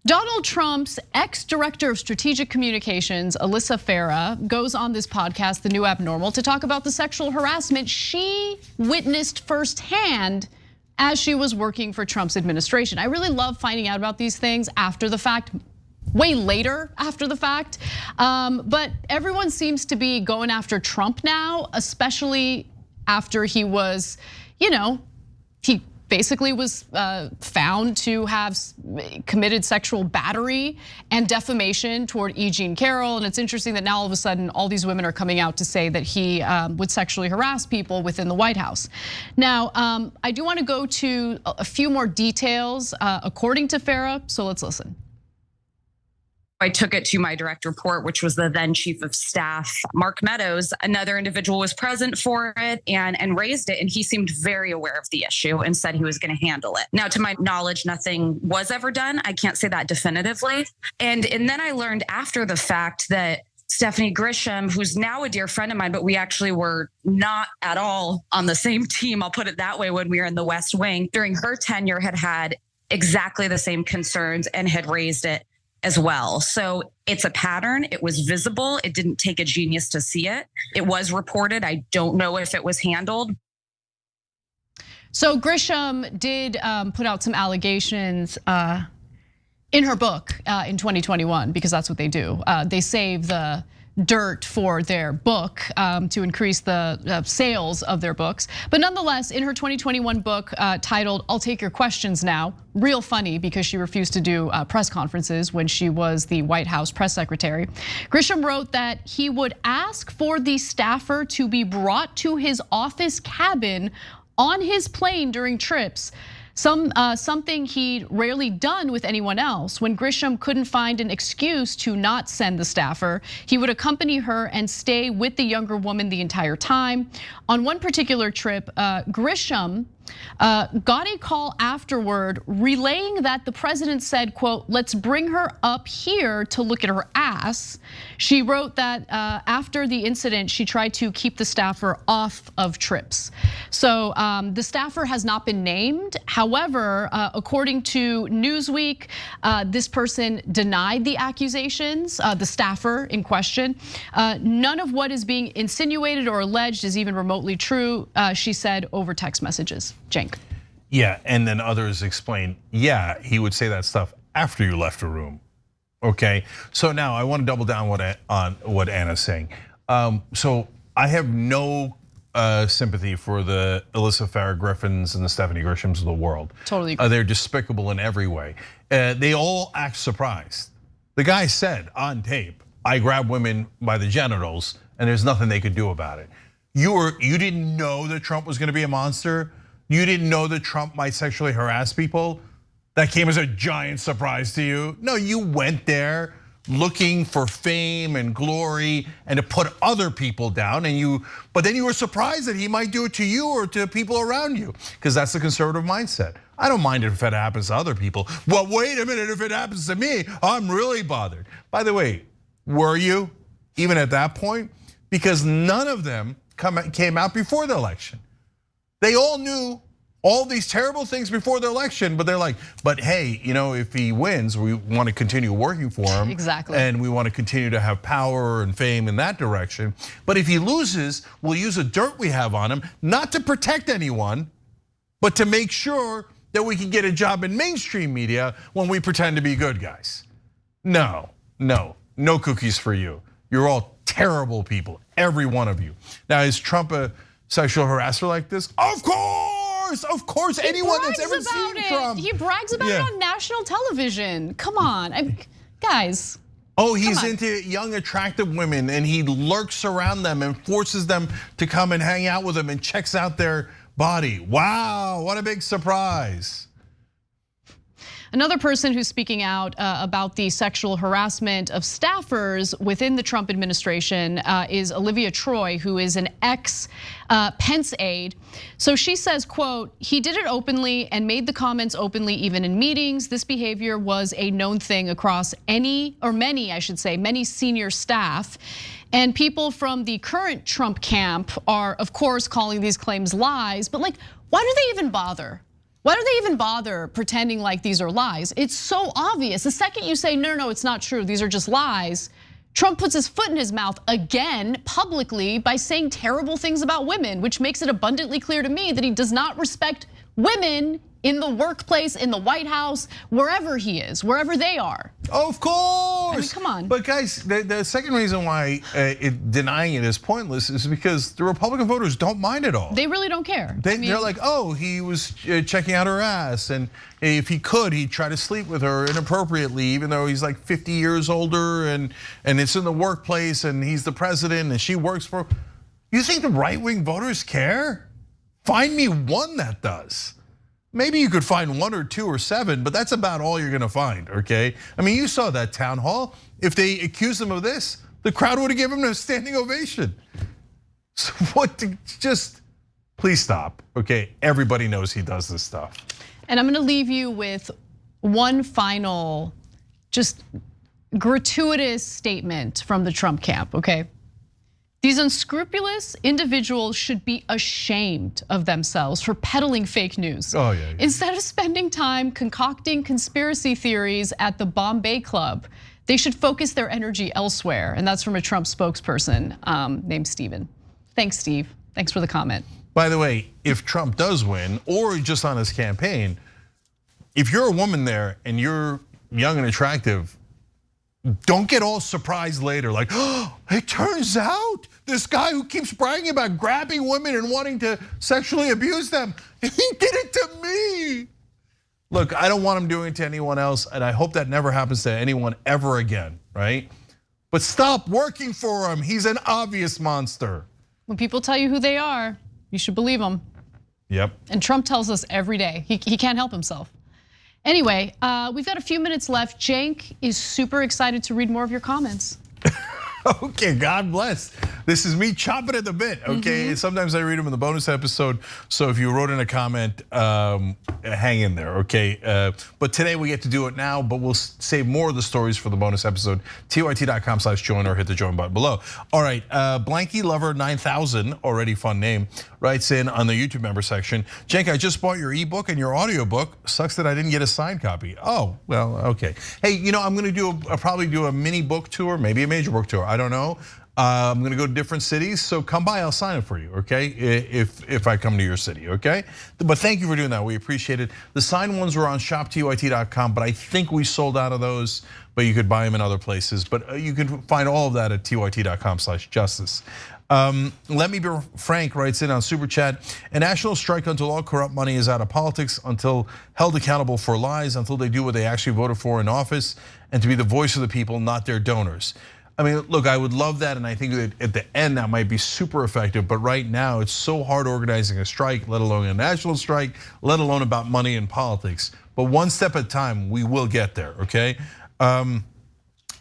Donald Trump's ex-director of strategic communications, Alyssa Farah, goes on this podcast, The New Abnormal, to talk about the sexual harassment she witnessed firsthand as she was working for Trump's administration. I really love finding out about these things after the fact, way later after the fact. But everyone seems to be going after Trump now, especially after he was, he basically was found to have committed sexual battery and defamation toward E. Jean Carroll. And it's interesting that now all of a sudden, all these women are coming out to say that he would sexually harass people within the White House. Now, I do want to go to a few more details according to Farah, so let's listen. I took it to my direct report, which was the then chief of staff, Mark Meadows. Another individual was present for it and raised it. And he seemed very aware of the issue and said he was going to handle it. Now, to my knowledge, nothing was ever done. I can't say that definitively. And then I learned after the fact that Stephanie Grisham, who's now a dear friend of mine, but we actually were not at all on the same team, I'll put it that way, when we were in the West Wing, during her tenure had exactly the same concerns and had raised it as well. So it's a pattern. It was visible. It didn't take a genius to see it. It was reported. I don't know if it was handled. So Grisham did put out some allegations in her book in 2021, because that's what they do. They save the dirt for their book to increase the sales of their books. But nonetheless, in her 2021 book titled "I'll Take Your Questions Now," real funny because she refused to do press conferences when she was the White House press secretary, Grisham wrote that he would ask for the staffer to be brought to his office cabin on his plane during trips. Something he'd rarely done with anyone else. When Grisham couldn't find an excuse to not send the staffer, he would accompany her and stay with the younger woman the entire time. On one particular trip, Grisham got a call afterward relaying that the president said, quote, "Let's bring her up here to look at her ass." She wrote that after the incident, she tried to keep the staffer off of trips. So the staffer has not been named. However, according to Newsweek, this person denied the accusations, the staffer in question. None of what is being insinuated or alleged is even remotely true, she said over text messages. Cenk. Yeah, and then others explain, yeah, he would say that stuff after you left the room. Okay, so now I want to double down on what Anna's saying. So I have no sympathy for the Alyssa Farah Griffins and the Stephanie Grishams of the world. Totally agree. They're despicable in every way. They all act surprised. The guy said on tape, "I grab women by the genitals and there's nothing they could do about it." You didn't know that Trump was gonna be a monster? You didn't know that Trump might sexually harass people? That came as a giant surprise to you? No, you went there looking for fame and glory and to put other people down, but then you were surprised that he might do it to you or to people around you, because that's the conservative mindset. I don't mind if it happens to other people. Well, wait a minute, if it happens to me, I'm really bothered. By the way, were you even at that point? Because none of them came out before the election. They all knew all these terrible things before the election, but they're like, but hey, if he wins, we want to continue working for him. Exactly. And we want to continue to have power and fame in that direction. But if he loses, we'll use the dirt we have on him, not to protect anyone, but to make sure that we can get a job in mainstream media when we pretend to be good guys. No cookies for you. You're all terrible people, every one of you. Now, is Trump a sexual harasser like this? Of course, anyone that's ever seen Trump. He brags about it on national television. Come on, guys. Oh, he's into young, attractive women and he lurks around them and forces them to come and hang out with him and checks out their body. Wow, what a big surprise. Another person who's speaking out about the sexual harassment of staffers within the Trump administration is Olivia Troy, who is an ex-Pence aide. So she says, quote, "He did it openly and made the comments openly even in meetings. This behavior was a known thing across many senior staff. And people from the current Trump camp are, of course, calling these claims lies. But why do they even bother? Why do they even bother pretending like these are lies? It's so obvious. The second you say, no, it's not true, these are just lies, Trump puts his foot in his mouth again publicly by saying terrible things about women, which makes it abundantly clear to me that he does not respect women in the workplace, in the White House, wherever he is, wherever they are. Of course. I mean, come on. But guys, the second reason why denying it is pointless is because the Republican voters don't mind at all. They really don't care. They're like, oh, he was checking out her ass, and if he could, he'd try to sleep with her inappropriately, even though he's like 50 years older, and it's in the workplace, and he's the president, and she works for. You think the right-wing voters care? Find me one that does. maybe you could find 1 or 2 or 7, but that's about all you're gonna find, okay? I mean, you saw that town hall. If they accused him of this, the crowd would have given him a standing ovation. So please stop, okay? Everybody knows he does this stuff. And I'm gonna leave you with one final, just gratuitous statement from the Trump camp, okay? These unscrupulous individuals should be ashamed of themselves for peddling fake news. Oh, yeah. Instead of spending time concocting conspiracy theories at the Bombay Club, they should focus their energy elsewhere. And that's from a Trump spokesperson named Steven. Thanks, Steve. Thanks for the comment. By the way, if Trump does win, or just on his campaign, if you're a woman there and you're young and attractive, don't get all surprised later, like, oh, it turns out this guy who keeps bragging about grabbing women and wanting to sexually abuse them, he did it to me. Look, I don't want him doing it to anyone else, and I hope that never happens to anyone ever again, right? But stop working for him. He's an obvious monster. When people tell you who they are, you should believe them. Yep. And Trump tells us every day, he can't help himself. Anyway, we've got a few minutes left. Cenk is super excited to read more of your comments. Okay, God bless. This is me chopping at the bit, okay? Sometimes I read them in the bonus episode, so if you wrote in a comment, hang in there, okay? But today we get to do it now, but we'll save more of the stories for the bonus episode. TYT.com/join or hit the join button below. All right, Blanky Lover 9000, already fun name, writes in on the YouTube member section. Cenk, I just bought your ebook and your audiobook. Sucks that I didn't get a signed copy. Oh, well, okay. Hey, I'm gonna probably do a mini book tour, maybe a major book tour, I don't know. I'm gonna go to different cities, so come by, I'll sign it for you, okay? If I come to your city, okay? But thank you for doing that, we appreciate it. The signed ones were on shoptyt.com, but I think we sold out of those, but you could buy them in other places. But you can find all of that at tyt.com/justice. Let me be frank, writes in on Super Chat. A national strike until all corrupt money is out of politics, until held accountable for lies, until they do what they actually voted for in office, and to be the voice of the people, not their donors. I mean, look, I would love that, and I think that at the end that might be super effective, but right now it's so hard organizing a strike, let alone a national strike, let alone about money and politics. But one step at a time, we will get there, okay?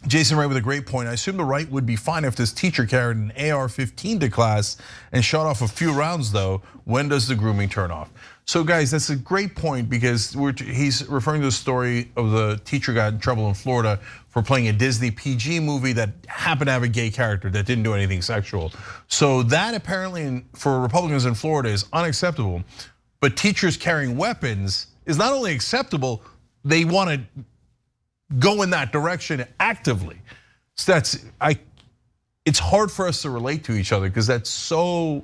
Jason Ray with a great point. I assume the right would be fine if this teacher carried an AR-15 to class and shot off a few rounds though. When does the grooming turn off? So guys, that's a great point because he's referring to the story of the teacher got in trouble in Florida for playing a Disney PG movie that happened to have a gay character that didn't do anything sexual. So that apparently for Republicans in Florida is unacceptable. But teachers carrying weapons is not only acceptable, they want to go in that direction actively. So it's hard for us to relate to each other because that's so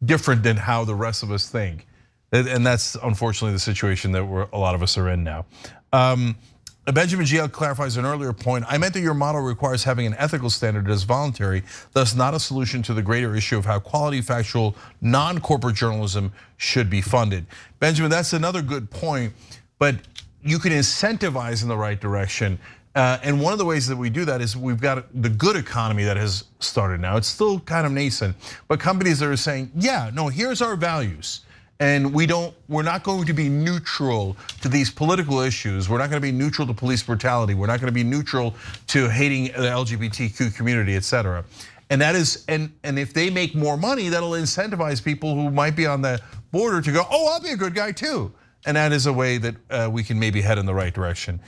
different than how the rest of us think. And that's unfortunately the situation that a lot of us are in now. Benjamin GL clarifies an earlier point. I meant that your model requires having an ethical standard that is voluntary, thus not a solution to the greater issue of how quality, factual, non-corporate journalism should be funded. Benjamin, that's another good point, but you can incentivize in the right direction. And one of the ways that we do that is we've got the good economy that has started now. It's still kind of nascent, but companies that are saying, yeah, no, here's our values. And we're not going to be neutral to these political issues. We're not going to be neutral to police brutality. We're not going to be neutral to hating the LGBTQ community, et cetera. And that is, and if they make more money, that'll incentivize people who might be on the border to go, oh, I'll be a good guy too. And that is a way that we can maybe head in the right direction.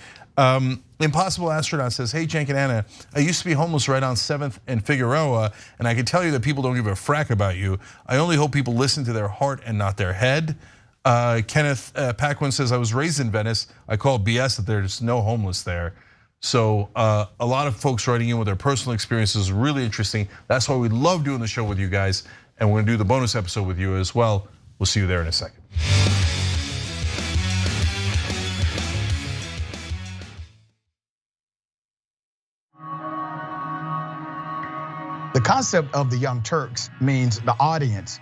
Impossible Astronaut says, hey, Cenk and Anna, I used to be homeless right on 7th and Figueroa, and I can tell you that people don't give a frack about you. I only hope people listen to their heart and not their head. Kenneth Paquin says, I was raised in Venice. I call BS that there's no homeless there. So a lot of folks writing in with their personal experiences, really interesting. That's why we love doing the show with you guys, and we're gonna do the bonus episode with you as well. We'll see you there in a second. The concept of the Young Turks means the audience